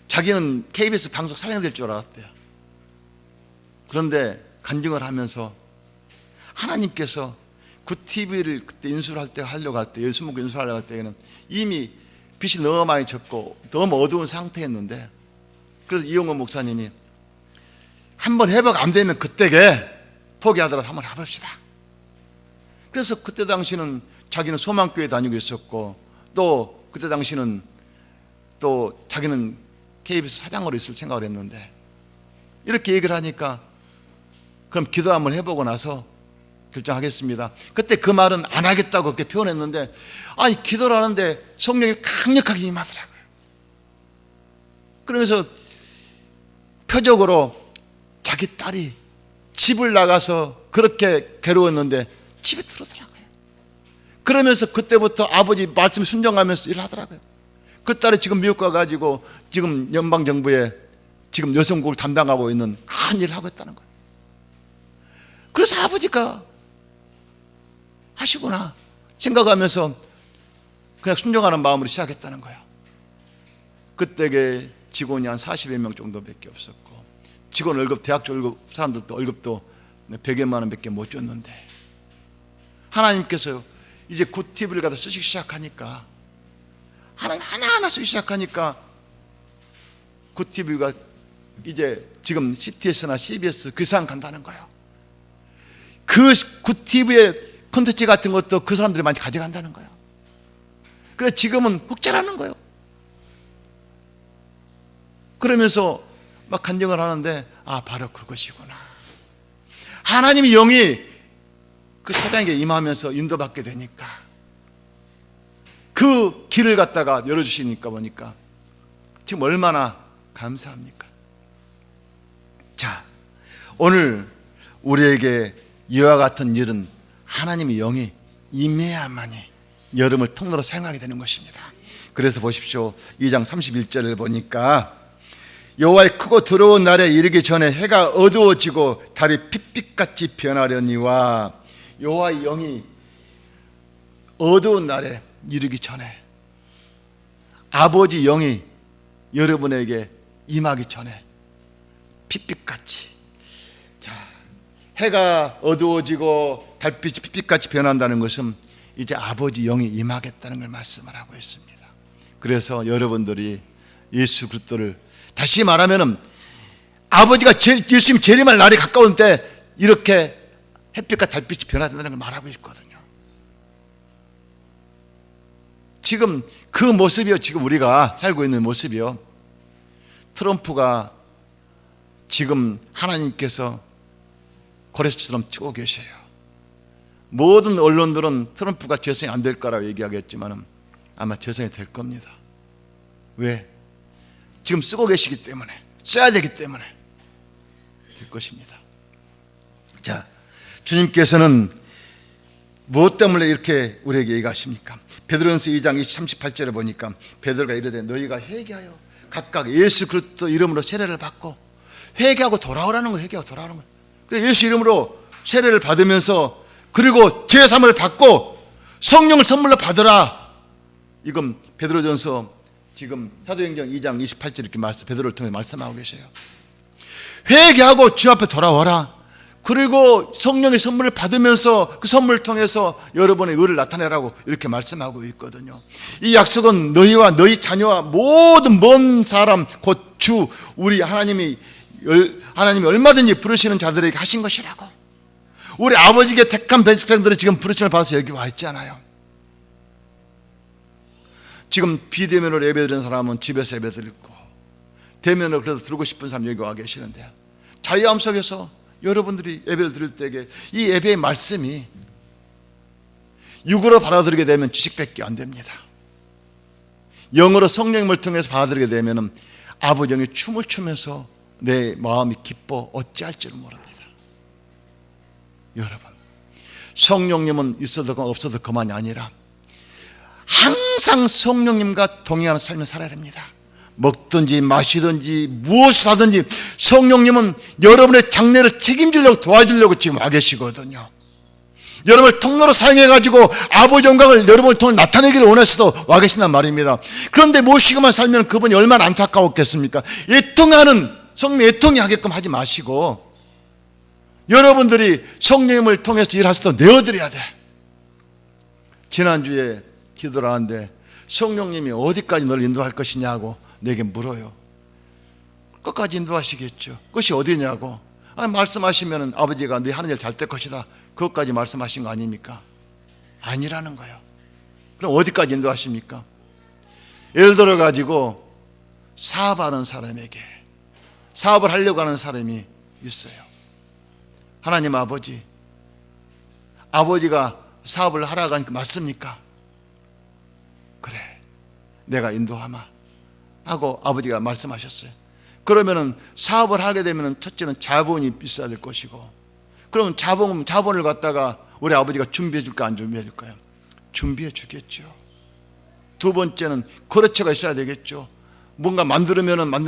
[SPEAKER 1] 자기는 KBS 방송 사장 될 줄 알았대요. 그런데 간증을 하면서 하나님께서 구TV를 그때 하려고 할 때, 예수목교 인수하려고 할 때에는 이미 빛이 너무 많이 졌고 너무 어두운 상태였는데, 그래서 이용원 목사님이 한번 회복 안 되면 그때게 포기하더라도 한번 해봅시다. 그래서 그때 당시는 자기는 소망교회 다니고 있었고 또 그때 당시는 또 자기는 KBS 사장으로 있을 생각을 했는데, 이렇게 얘기를 하니까 그럼 기도 한번 해보고 나서 결정하겠습니다. 그때 그 말은 안 하겠다고 그렇게 표현했는데, 아니 기도를 하는데 성령이 강력하게 임하더라고요. 그러면서 표적으로 자기 딸이 집을 나가서 그렇게 괴로웠는데 집에 들어오더라고요. 그러면서 그때부터 아버지 말씀 순종하면서 일을 하더라고요. 그 딸이 지금 미국 가가지고 지금 연방정부에 지금 여성국을 담당하고 있는 큰 일을 하고 있다는 거예요. 그래서 아버지가 하시구나 생각하면서 그냥 순종하는 마음으로 시작했다는 거예요. 그때게 직원이 한 40여 명 정도밖에 없었고, 직원 월급, 대학교 월급, 사람들도 월급도 100여만 원밖에 못 줬는데, 하나님께서 이제 구TV를 갖다 쓰기 시작하니까, 하나님 하나하나 쓰기 시작하니까 구TV가 이제 지금 CTS나 CBS 그 이상 간다는 거예요. 그 구TV의 콘텐츠 같은 것도 그 사람들이 많이 가져간다는 거예요. 그래서 지금은 흑자라는 거예요. 그러면서 막 간증을 하는데, 아 바로 그것이구나. 하나님의 영이 그 사장에게 임하면서 인도받게 되니까 그 길을 갖다가 열어주시니까 보니까 지금 얼마나 감사합니까? 자, 오늘 우리에게 이와 같은 일은 하나님의 영이 임해야만이 여름을 통로로 사용하게 되는 것입니다. 그래서 보십시오. 2장 31절을 보니까 여호와의 크고 두려운 날에 이르기 전에 해가 어두워지고 달이 핏빛같이 변하려니와, 여호와의 영이 어두운 날에 이르기 전에, 아버지 영이 여러분에게 임하기 전에 핏빛같이, 자, 해가 어두워지고 달빛이 핏빛같이 변한다는 것은 이제 아버지 영이 임하겠다는 걸 말씀을 하고 있습니다. 그래서 여러분들이 예수 그리스도를, 다시 말하면은 아버지가 예수님 재림할 날이 가까운 때 이렇게 햇빛과 달빛이 변화된다는 걸 말하고 있거든요. 지금 그 모습이요, 지금 우리가 살고 있는 모습이요. 트럼프가 지금 하나님께서 고레스처럼 치고 계셔요. 모든 언론들은 트럼프가 재선이 안 될 거라고 얘기하겠지만 아마 재선이 될 겁니다. 왜? 지금 쓰고 계시기 때문에, 써야 되기 때문에 될 것입니다. 자, 주님께서는 무엇 때문에 이렇게 우리에게 얘기하십니까? 베드로전서 2장 38절에 보니까 베드로가 이르되 너희가 회개하여 각각 예수 그리스도 이름으로 세례를 받고 회개하고 돌아오라는 거예요. 회개하고 돌아오라는 거예요. 그래서 예수 이름으로 세례를 받으면서 그리고 제사함을 받고 성령을 선물로 받으라. 이건 베드로전서 지금 사도행전 2장 28절 이렇게 베드로를 통해 말씀하고 계세요. 회개하고 주 앞에 돌아와라. 그리고 성령의 선물을 받으면서 그 선물을 통해서 여러분의 의를 나타내라고 이렇게 말씀하고 있거든요. 이 약속은 너희와 너희 자녀와 모든 먼 사람 곧 주 우리 하나님이 얼마든지 부르시는 자들에게 하신 것이라고. 우리 아버지께 택한 백성들이 지금 부르심을 받아서 여기 와 있잖아요. 지금 비대면으로 예배드리는 사람은 집에서 예배드리고 대면으로 그래도 드리고 싶은 사람 여기 와 계시는데 자유함 속에서 여러분들이 예배를 드릴 때에 이 예배의 말씀이 육으로 받아들이게 되면 지식밖에 안 됩니다. 영으로 성령님을 통해서 받아들이게 되면 아버지 영이 춤을 추면서 내 마음이 기뻐 어찌할 줄 모릅니다. 여러분, 성령님은 있어도 없어도 그만이 아니라 항상 성령님과 동행하는 삶을 살아야 됩니다. 먹든지 마시든지 무엇을 하든지 성령님은 여러분의 장래를 책임지려고 도와주려고 지금 와 계시거든요. 여러분을 통로로 사용해가지고 아버지 영광을 여러분을 통해 나타내기를 원해서 와 계신단 말입니다. 그런데 모시고만 살면 그분이 얼마나 안타까웠겠습니까? 애통하는 성령 애통이 하게끔 하지 마시고 여러분들이 성령님을 통해서 일할 수도 내어드려야 돼. 지난주에 기도를 하는데 성령님이 어디까지 너를 인도할 것이냐고 내게 물어요. 끝까지 인도하시겠죠. 그것이 어디냐고. 말씀하시면 아버지가 네 하는 일 잘 될 것이다. 그것까지 말씀하신 거 아닙니까? 아니라는 거예요. 그럼 어디까지 인도하십니까? 예를 들어 가지고 사업하는 사람에게 사업을 하려고 하는 사람이 있어요. 하나님 아버지가 사업을 하라고 하니까 맞습니까? 그래, 내가 인도하마 하고 아버지가 말씀하셨어요. 그러면은 사업을 하게 되면은 첫째는 자본이 있어야 될 것이고, 그러면 자본을 갖다가 우리 아버지가 준비해 줄까 안 준비해 줄까요? 준비해 주겠죠. 두 번째는 거래처가 있어야 되겠죠. 뭔가 만들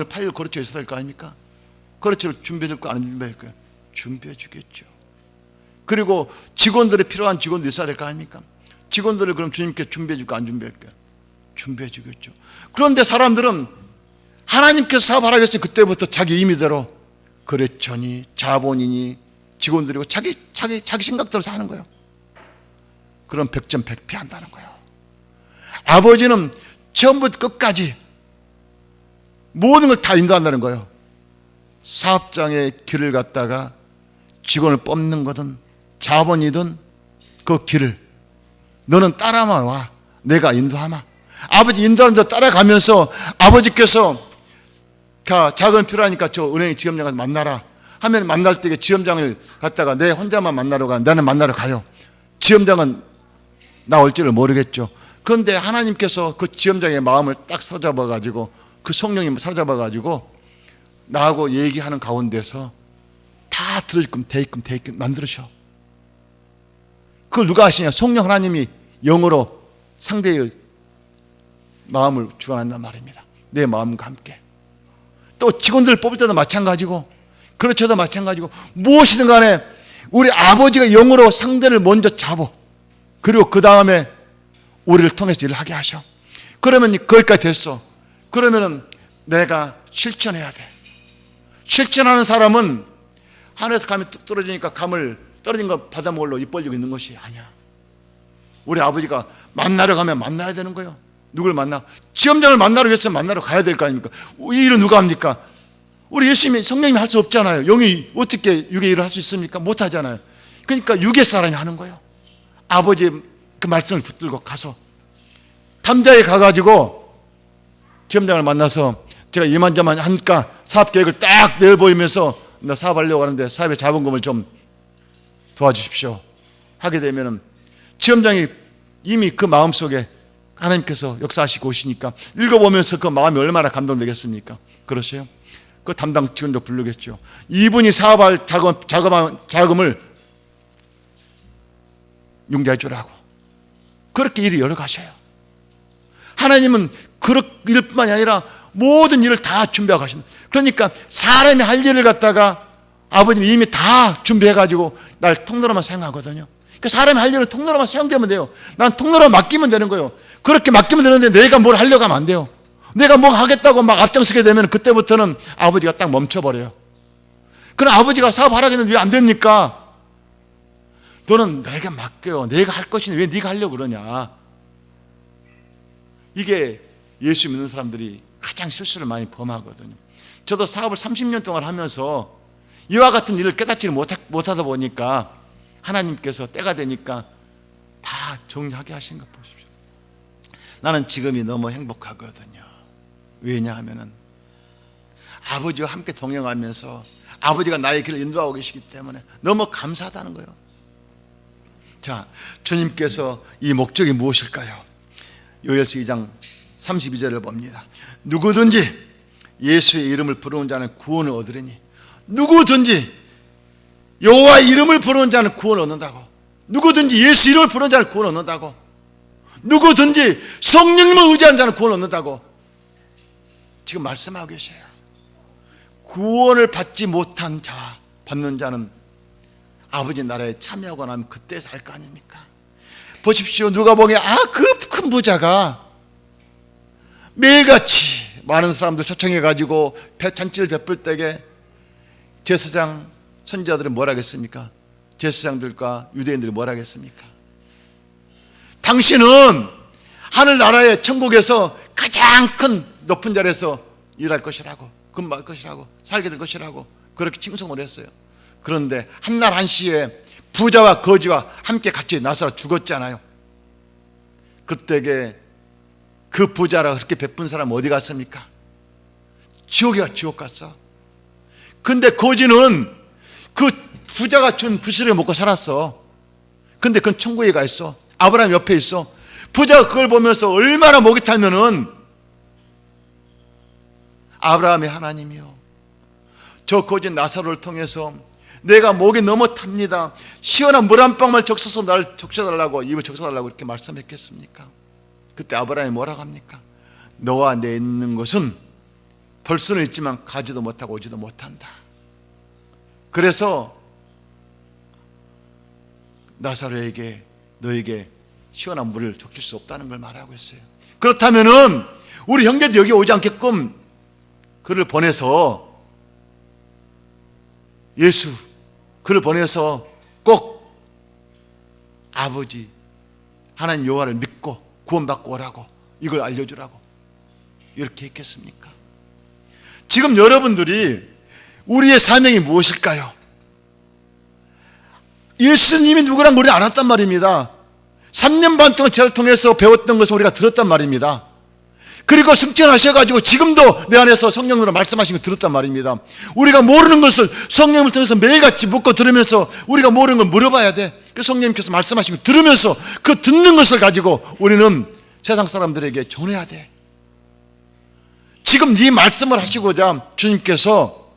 [SPEAKER 1] 팔 거래처가 있어야 될 거 아닙니까? 거래처를 준비해 줄까 안 준비해 줄까요? 준비해 주겠죠. 그리고 직원들이 필요한 직원도 있어야 될 거 아닙니까? 직원들을 그럼 주님께 준비해 줄까 안 준비해 줄까요? 준비해 주겠죠. 그런데 사람들은 하나님께서 사업하라고 했으니 그때부터 자기 임의대로 거래처니 자본이니 직원들이고 자기 생각대로 하는 거예요. 그럼 백전백패한다는 거예요. 아버지는 처음부터 끝까지 모든 걸 다 인도한다는 거예요. 사업장의 길을 갖다가 직원을 뽑는 거든 자본이든 그 길을 너는 따라만 와. 내가 인도하마. 아버지 인도하는 데 따라가면서 아버지께서 자금 필요하니까 저 은행 지점장 가서 만나라 하면 만날 때 지점장을 갖다가 내 혼자만 만나러 가면 나는 만나러 가요. 지점장은 나 올 줄을 모르겠죠. 그런데 하나님께서 그 지점장의 마음을 딱 사로잡아가지고 그 성령님을 사로잡아가지고 나하고 얘기하는 가운데서 다 들으게끔 되게끔 만들으셔. 그걸 누가 하시냐? 성령 하나님이 영으로 상대의 마음을 주관한단 말입니다. 내 마음과 함께. 또 직원들 뽑을 때도 마찬가지고 그렇죠도 마찬가지고 무엇이든 간에 우리 아버지가 영으로 상대를 먼저 잡어. 그리고 그 다음에 우리를 통해서 일을 하게 하셔. 그러면 거기까지 됐어. 그러면은 내가 실천해야 돼. 실천하는 사람은 하늘에서 감이 뚝 떨어지니까 감을 떨어진 거 받아 먹으려고 입 벌리고 있는 것이 아니야. 우리 아버지가 만나러 가면 만나야 되는 거예요. 누굴 만나? 지점장을 만나러 했으면 만나러 가야 될 거 아닙니까? 이 일은 누가 합니까? 우리 예수님이 성령님이 할 수 없잖아요. 영이 어떻게 육의 일을 할 수 있습니까? 못 하잖아요. 그러니까 육의 사람이 하는 거예요. 아버지의 그 말씀을 붙들고 가서 탐자에 가가지고 지점장을 만나서 제가 이만저만 하니까 사업 계획을 딱 내보이면서 나 사업하려고 하는데 사업의 자본금을 좀 도와주십시오 하게 되면은 지점장이 이미 그 마음속에 하나님께서 역사하시고 오시니까 읽어보면서 그 마음이 얼마나 감동되겠습니까? 그러세요? 그 담당 직원도 부르겠죠. 이분이 사업할 자금을 융자해 주라고. 그렇게 일이 열어가셔요. 하나님은 그럴 일뿐만이 아니라 모든 일을 다 준비하고 가신다. 그러니까 사람이 할 일을 갖다가 아버님이 이미 다 준비해가지고 날 통로로만 사용하거든요. 그러니까 사람이 할 일은 통로로만 사용되면 돼요. 난 통로로 맡기면 되는 거예요. 그렇게 맡기면 되는데 내가 뭘 하려고 하면 안 돼요. 내가 뭐 하겠다고 막 앞장서게 되면 그때부터는 아버지가 딱 멈춰버려요. 그럼 아버지가 사업하라겠는데 왜 안 됩니까? 너는 내가 맡겨요. 내가 할 것인데 왜 네가 하려고 그러냐. 이게 예수 믿는 사람들이 가장 실수를 많이 범하거든요. 저도 사업을 30년 동안 하면서 이와 같은 일을 깨닫지 못하다 보니까 하나님께서 때가 되니까 다 정리하게 하신 것 보십시오. 나는 지금이 너무 행복하거든요. 왜냐하면 아버지와 함께 동행하면서 아버지가 나의 길을 인도하고 계시기 때문에 너무 감사하다는 거예요. 자, 주님께서 이 목적이 무엇일까요? 요엘서 2장 32절을 봅니다. 누구든지 예수의 이름을 부르는 자는 구원을 얻으리니, 누구든지 여호와의 이름을 부르는 자는 구원을 얻는다고, 누구든지 예수 이름을 부르는 자는 구원을 얻는다고, 누구든지 성령님을 의지하는 자는 구원을 얻는다고 지금 말씀하고 계셔요. 구원을 받지 못한 자, 받는 자는 아버지 나라에 참여하고 나면 그때 살 거 아닙니까? 보십시오. 누가복음에 그 큰 부자가 매일같이 많은 사람들 초청해가지고 잔치를 베풀 때에 제사장 선지자들은 뭘 하겠습니까? 제사장들과 유대인들이 뭘 하겠습니까? 당신은 하늘나라의 천국에서 가장 큰 높은 자리에서 일할 것이라고, 근무할 것이라고, 살게 될 것이라고 그렇게 칭송을 했어요. 그런데 한날 한시에 부자와 거지와 함께 같이 나서라 죽었잖아요. 그때에 그 부자라 그렇게 베푼 사람 어디 갔습니까? 지옥 갔어. 근데 거지는 그 부자가 준 부스를 먹고 살았어. 근데 그건 천국에 가 있어. 아브라함 옆에 있어. 부자가 그걸 보면서 얼마나 목이 타면은, 아브라함의 하나님이요, 저 거지 나사로를 통해서 내가 목이 너무 탑니다. 시원한 물 한 방울 적셔서 나를 적셔달라고, 입을 적셔달라고 이렇게 말씀했겠습니까? 그때 아브라함이 뭐라고 합니까? 너와 내 있는 것은 벌 수는 있지만 가지도 못하고 오지도 못한다. 그래서 나사로에게 너에게 시원한 물을 적실 수 없다는 걸 말하고 있어요. 그렇다면은 우리 형제들 여기 오지 않게끔 그를 보내서, 예수 그를 보내서 꼭 아버지 하나님 여호와를 믿고 구원받고 오라고, 이걸 알려주라고 이렇게 했겠습니까? 지금 여러분들이 우리의 사명이 무엇일까요? 예수님이 누구랑 우리를 알았단 말입니다. 3년 반 동안 저를 통해서 배웠던 것을 우리가 들었단 말입니다. 그리고 승천하셔가지고 지금도 내 안에서 성령으로 말씀하신 거 들었단 말입니다. 우리가 모르는 것을 성령을 통해서 매일같이 묻고 들으면서 우리가 모르는 걸 물어봐야 돼. 그 성령님께서 말씀하신 거 들으면서 그 듣는 것을 가지고 우리는 세상 사람들에게 전해야 돼. 지금 이 말씀을 하시고자 주님께서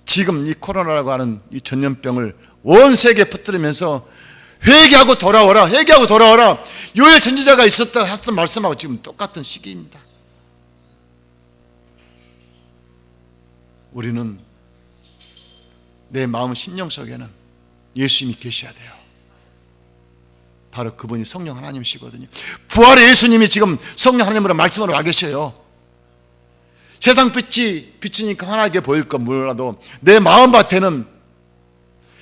[SPEAKER 1] 지금 이 코로나라고 하는 이 전염병을 온 세계에 퍼뜨리면서 회개하고 돌아오라, 회개하고 돌아오라, 요엘 선지자가 있었다 했던 말씀하고 지금 똑같은 시기입니다. 우리는 내 마음 심령 속에는 예수님이 계셔야 돼요. 바로 그분이 성령 하나님이시거든요. 부활의 예수님이 지금 성령 하나님으로 말씀으로 와 계셔요. 세상 빛이 비치니까 환하게 보일 건 몰라도 내 마음밭에는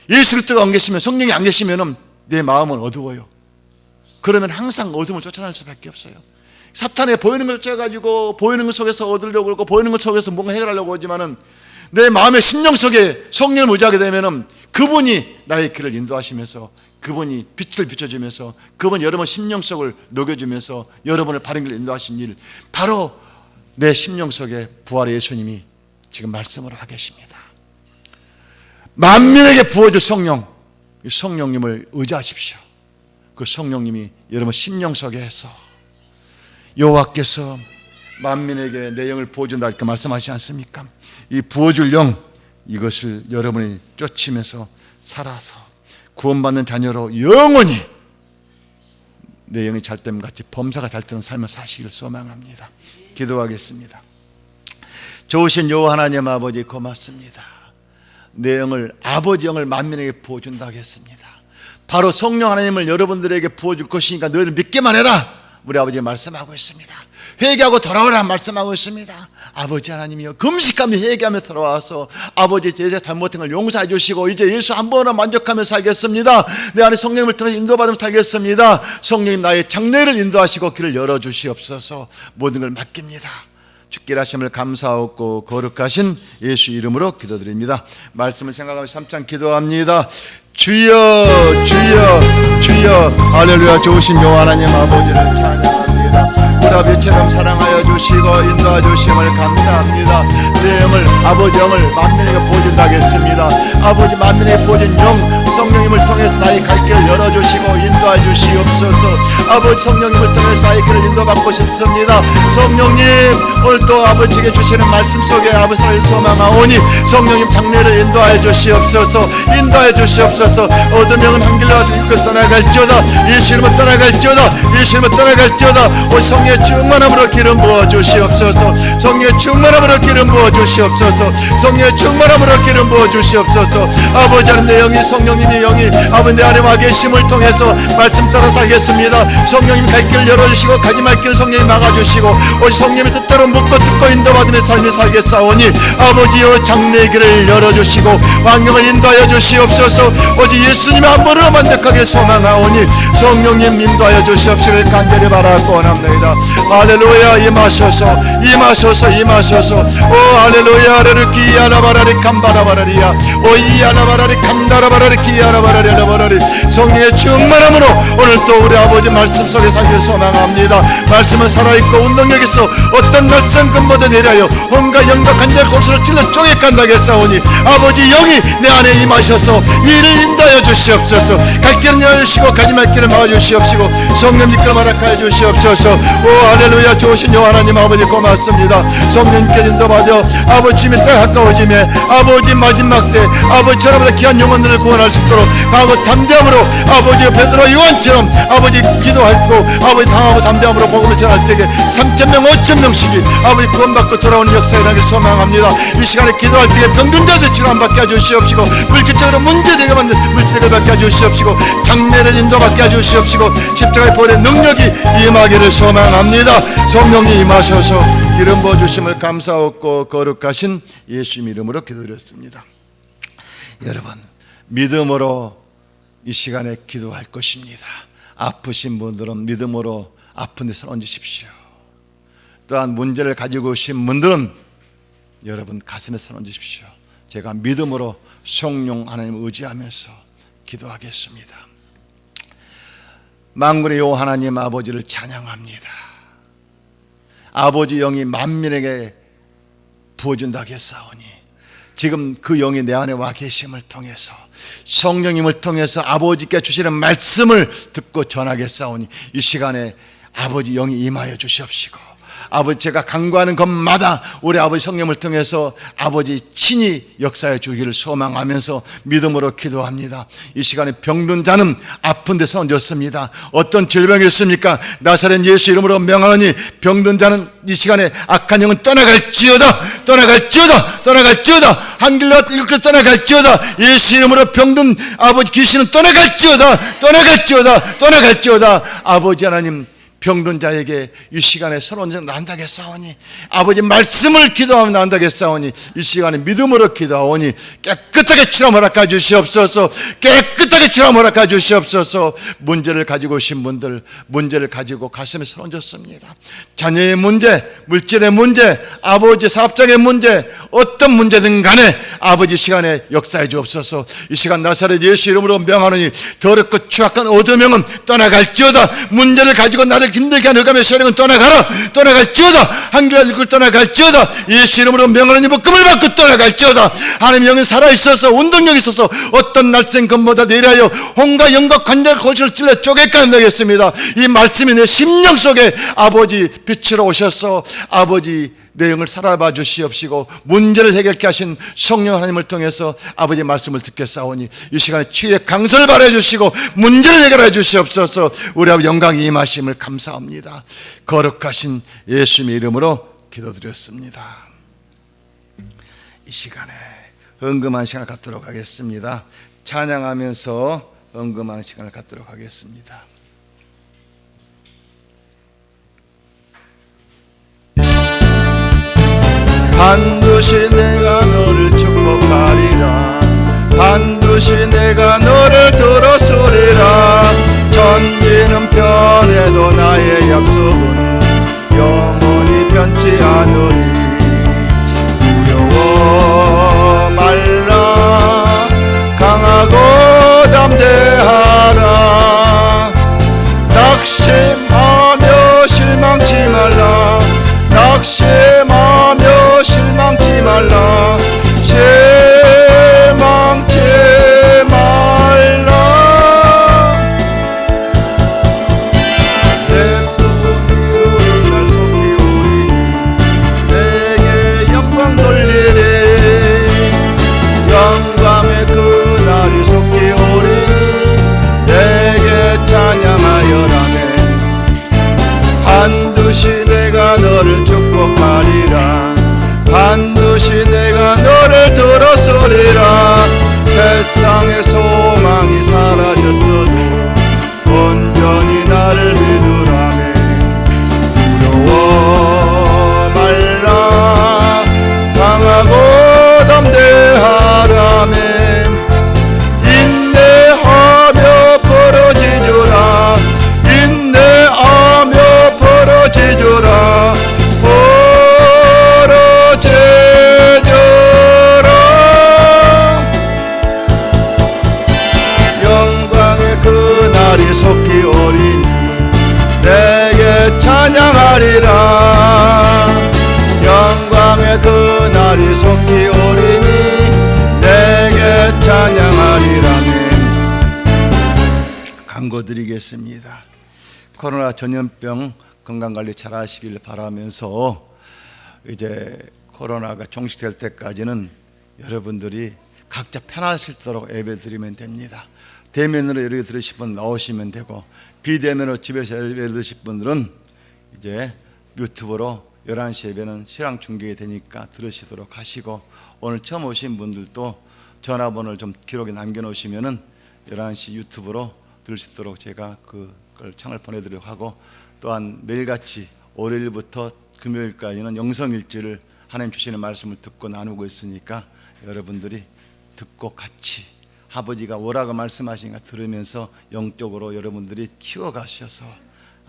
[SPEAKER 1] 예수 그리스도가 안 계시면, 성령이 안 계시면 내 마음은 어두워요. 그러면 항상 어둠을 쫓아다닐 수밖에 없어요. 사탄에 보이는 걸 쫓아가지고 보이는 것 속에서 얻으려고 그러고 보이는 것 속에서 뭔가 해결하려고 하지만은 내 마음의 심령 속에 성령을 의지하게 되면은 그분이 나의 길을 인도하시면서, 그분이 빛을 비춰주면서, 그분이 여러분 심령 속을 녹여주면서 여러분을 바른 길로 인도하신 일, 바로 내 심령 속에 부활의 예수님이 지금 말씀을 하고 계십니다. 만민에게 부어줄 성령, 이 성령님을 의지하십시오. 그 성령님이 여러분 심령 속에 해서 여호와께서 만민에게 내 영을 부어준다 이렇게 말씀하시지 않습니까? 이 부어줄 영, 이것을 여러분이 쫓으면서 살아서 구원받는 자녀로 영원히 내 영이 잘됨 같이 범사가 잘 되는 삶을 사시기를 소망합니다. 기도하겠습니다. 좋으신 여호와 하나님 아버지 고맙습니다. 내 영을, 아버지 영을 만민에게 부어준다 하겠습니다. 바로 성령 하나님을 여러분들에게 부어줄 것이니까 너희들 믿기만 해라, 우리 아버지 말씀하고 있습니다. 회개하고 돌아오라 말씀하고 있습니다. 아버지 하나님이여, 금식하며 회개하며 돌아와서 아버지 제자 잘못한 걸 용서해 주시고 이제 예수 한 번으로 만족하며 살겠습니다. 내 안에 성령님을 통해 인도받으며 살겠습니다. 성령님 나의 장래를 인도하시고 길을 열어주시옵소서. 모든 걸 맡깁니다. 주께 하심을 감사하고 거룩하신 예수 이름으로 기도드립니다. 말씀을 생각하면서 삼창 기도합니다. 주여 주여 주여. 할렐루야. 좋으신 여호와 하나님 아버지를 찬양합니다. 우리 아버지처럼 사랑하여 주시고 인도하여 주심을 감사합니다. 내 영을, 아버지 영을 만민에게 부어준다 하겠습니다. 아버지 만민에게 부어준 영 성령님을 통해서 나의 갈 길을 열어주시고 인도하여 주시옵소서. 아버지 성령님을 통해서 나의 길을 인도받고 싶습니다. 성령님, 오늘 또 아버지에게 주시는 말씀 속에 아버지를 소망하오니 성령님 장래를 인도하여 주시옵소서. 인도하여 주시옵소서. 어떤 영은 한 길로 이끌어 떠나갈지어다. 예수 이름으로 떠나갈지어다. 예수 이름으로 떠나갈지어다. 오 성령의 충만함으로 기름 부어 주시옵소서. 성령의 충만함으로 기름 부어 주시옵소서. 성령의 충만함으로 기름 부어 주시옵소서. 아버지 하나님, 내 영이, 성령님의 영이 아버지 내 안에 와 계심을 통해서 말씀 따라 살겠습니다. 성령님 갈 길을 열어주시고 가지 말 길을 성령님 막아주시고 오직 성령의 뜻대로 묻고 듣고 인도받으며 삶을 살겠사오니 아버지여 장래의 길을 열어주시고 왕영을 인도하여 주시옵소서. 오직 예수님의 한 번으로 만족하게 소망하오니 성령님 인도하여 주시옵시길 간절히 바라고 원합니다. 할렐루야. 임하소서 임하소서 임하소서. 오 할렐루야. 레르키 아라바라리 캄바라바라리야. 오 이아라바라리 캄다라바라리 키아라바라리 아라바라리. 성령의 충만함으로 오늘 또 우리 아버지 말씀 속에 살길 소망합니다. 말씀은 살아있고 운동력 있어 어떤 날선 금보다 내려요 온갖 영과 간절 골수를 찔러 쪼개 간다겠사오니 아버지 영이 내 안에 임하셔서 이를 인도하여 주시옵소서. 갈 길은 열어주시고 가지 말 길을 막아주시옵시고 성령 이끌어 말하여 주시옵소서. 오 할렐루야. 좋으신 여호와 하나님 아버지 고맙습니다. 성령님께 인도받아 아버지 주님의 땅 가까워짐에 아버지 마지막 때 아버지 저라보다 귀한 영혼들을 구원할 수 있도록 하고 담대함으로 아버지 베드로 요한처럼 아버지 기도하고 아버지 당하고 담대함으로 복음을 전할 때에 3,000명 5,000명씩이 아버지 구원받고 돌아오는 역사에 나길 소망합니다. 이 시간에 기도할 때에 병든자들 치료받게 해주시옵시고 물질적으로 문제되게 만든 물질을 받게 해주시옵시고 장래를 인도받게 해주시옵시고 십자가의 보혈의 능력이 임하기를 소망합니다. 성령님 임하셔서 기름 부어주심을 감사하고 거룩하신 예수 이름으로 기도드렸습니다. 여러분 믿음으로 이 시간에 기도할 것입니다. 아프신 분들은 믿음으로 아픈 데 손 얹으십시오. 또한 문제를 가지고 오신 분들은 여러분 가슴에 손 얹으십시오. 제가 믿음으로 성령 하나님을 의지하면서 기도하겠습니다. 만군의 여호와 하나님 아버지를 찬양합니다. 아버지 영이 만민에게 부어준다 하겠사오니 지금 그 영이 내 안에 와 계심을 통해서 성령님을 통해서 아버지께 주시는 말씀을 듣고 전하겠사오니 이 시간에 아버지 영이 임하여 주시옵시고 아버지 제가 간구하는 것마다 우리 아버지 성령을 통해서 아버지 친히 역사해 주기를 소망하면서 믿음으로 기도합니다. 이 시간에 병든 자는 아픈 데서 얹었습니다. 어떤 질병이 있습니까? 나사렛 예수 이름으로 명하노니 병든 자는 이 시간에 악한 영은 떠나갈지어다 떠나갈지어다 떠나갈지어다 한 길로 이끌어 떠나갈지어다 예수 이름으로 병든 아버지 귀신은 떠나갈지어다 떠나갈지어다 떠나갈지어다. 아버지 하나님 병든 자에게 이 시간에 서러운 점 난다겠사오니 아버지 말씀을 기도하면 난다겠사오니 이 시간에 믿음으로 기도하오니 깨끗하게 치료 허락해 주시옵소서. 깨끗하게 치료 허락해 주시옵소서. 문제를 가지고 오신 분들 문제를 가지고 가슴에 서러운 졌습니다. 자녀의 문제, 물질의 문제, 아버지 사업장의 문제, 어떤 문제든 간에 아버지 시간에 역사해 주옵소서. 이 시간 나사렛 예수 이름으로 명하노니 더럽고 추악한 어두명은 떠나갈지어다. 문제를 가지고 나를 힘들게 하는 흑암의 세력은 떠나가라 떠나갈지어다. 한길을 잃고 떠나갈지어다. 예수 이름으로 명하노니 묶음을 받고 떠나갈지어다. 하나님 영은 살아있어서 운동력이 있어서 어떤 날쌘 검보다 내려하여 혼과 영과 관절 골수를 찔러 쪼개간다겠습니다. 이 말씀이 내 심령 속에 아버지 빛으로 오셔서 아버지 내 영을 살아봐 주시옵시고 문제를 해결케 하신 성령 하나님을 통해서 아버지의 말씀을 듣겠사오니 이 시간에 치유의 강선을 발휘해 주시고 문제를 해결해 주시옵소서. 우리 아버지 영광이 임하심을 감사합니다. 거룩하신 예수님의 이름으로 기도드렸습니다. 이 시간에 헌금한 시간을 갖도록 하겠습니다. 찬양하면서 헌금하는 시간을 갖도록 하겠습니다. 반드시 내가 너를 축복하리라. 반드시 내가 너를 들었으리라. 천지는 변해도 나의 약속은 영원히 변치 않으리. 두려워 말라. 강하고 담대하라. 낙심하며 실망치 말라. 낙심하며 실망치 말라. 실망치 말라. 내 손으로 날 속히 오리니 내게 영광 돌리리. 영광의 그날이 속히 오리니 내게 찬양하여라네. 반드시 내가 너를 축복하리라. 반드시 내가 너를 들었으리라. 세상의 소망이 사라졌어도 온전히 나를 믿으라네. 두려워 말라. 강하고 담대하라네. 인내하며 벌어지주라. 인내하며 벌어지주라. 벌어지주라. 영광의 그날이 속히 오리니 내게 찬양하리라. 영광의 그날이 속히 오리니 내게 찬양하리라네. 광고 드리겠습니다. 코로나 전염병 건강관리 잘 하시길 바라면서 이제 코로나가 종식될 때까지는 여러분들이 각자 편하시도록 예배 드리면 됩니다. 대면으로 예배 드리실 분 나오시면 되고, 비대면으로 집에서 예배 드리실 분들은 이제 유튜브로 11시 예배는 실황 중계가 되니까 들으시도록 하시고, 오늘 처음 오신 분들도 전화번호를 좀 기록에 남겨놓으시면은 11시 유튜브로 들을 수 있도록 제가 그걸 창을 보내드리려고 하고, 또한 매일같이 월요일부터 금요일까지는 영성일주를 하나님 주시는 말씀을 듣고 나누고 있으니까 여러분들이 듣고 같이 아버지가 뭐라고 말씀하시는가 들으면서 영적으로 여러분들이 키워가셔서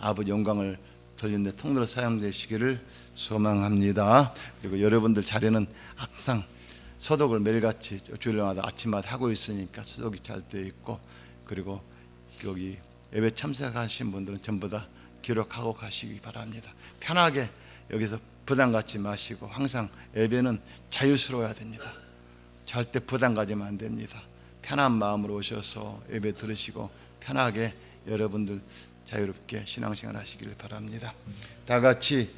[SPEAKER 1] 아버지 영광을 돌리는 데 통로로 사용되시기를 소망합니다. 그리고 여러분들 자리는 항상 소독을 매일같이 주일마다 아침마다 하고 있으니까 소독이 잘 되어 있고, 그리고 여기 예배 참석하신 분들은 전부 다 기록하고 가시기 바랍니다. 편하게 여기서 부담 갖지 마시고, 항상 예배는 자유스러워야 됩니다. 절대 부담 가지면 안 됩니다. 편한 마음으로 오셔서 예배 들으시고 편하게 여러분들 자유롭게 신앙생활 하시기를 바랍니다. 다 같이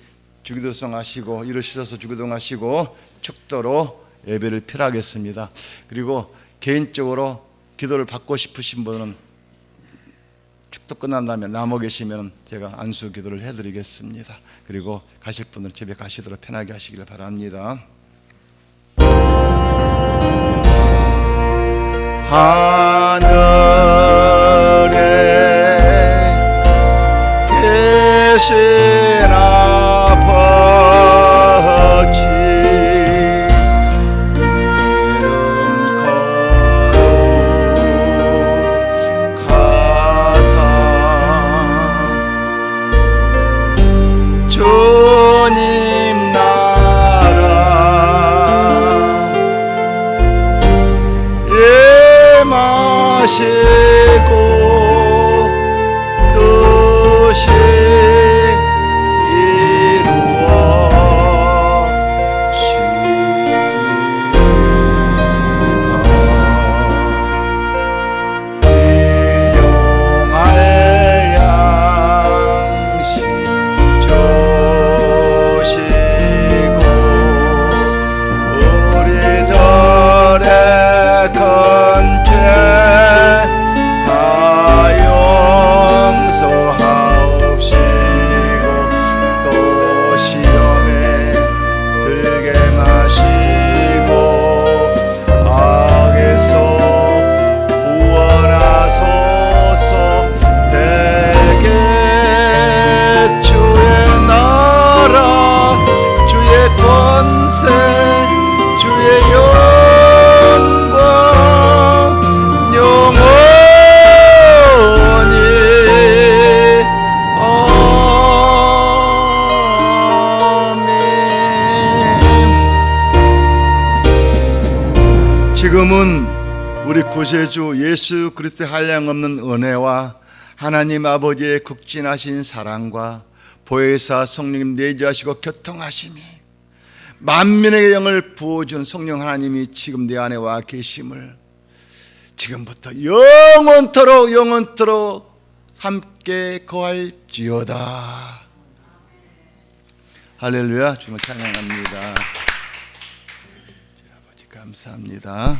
[SPEAKER 1] 주기도송 하시고 일어서셔서 주기도송 하시고 축도로 예배를 필하겠습니다. 그리고 개인적으로 기도를 받고 싶으신 분은 축도 끝난 다음에 남아 계시면 제가 안수 기도를 해드리겠습니다. 그리고 가실 분들 집에 가시도록 편하게 하시기를 바랍니다. 하늘에 계신 아버지, 이름 거룩하사 주님 나라 임하시고 뜻이 지금은 우리 구세주 예수 그리스도의 한량없는 은혜와 하나님 아버지의 극진하신 사랑과 보혜사 성령님 내주하시고 교통하심이 만민에게 영을 부어준 성령 하나님이 지금 내 안에 와 계심을 지금부터 영원토록 함께 거할지어다. 할렐루야. 주님을 찬양합니다. 아버지 감사합니다.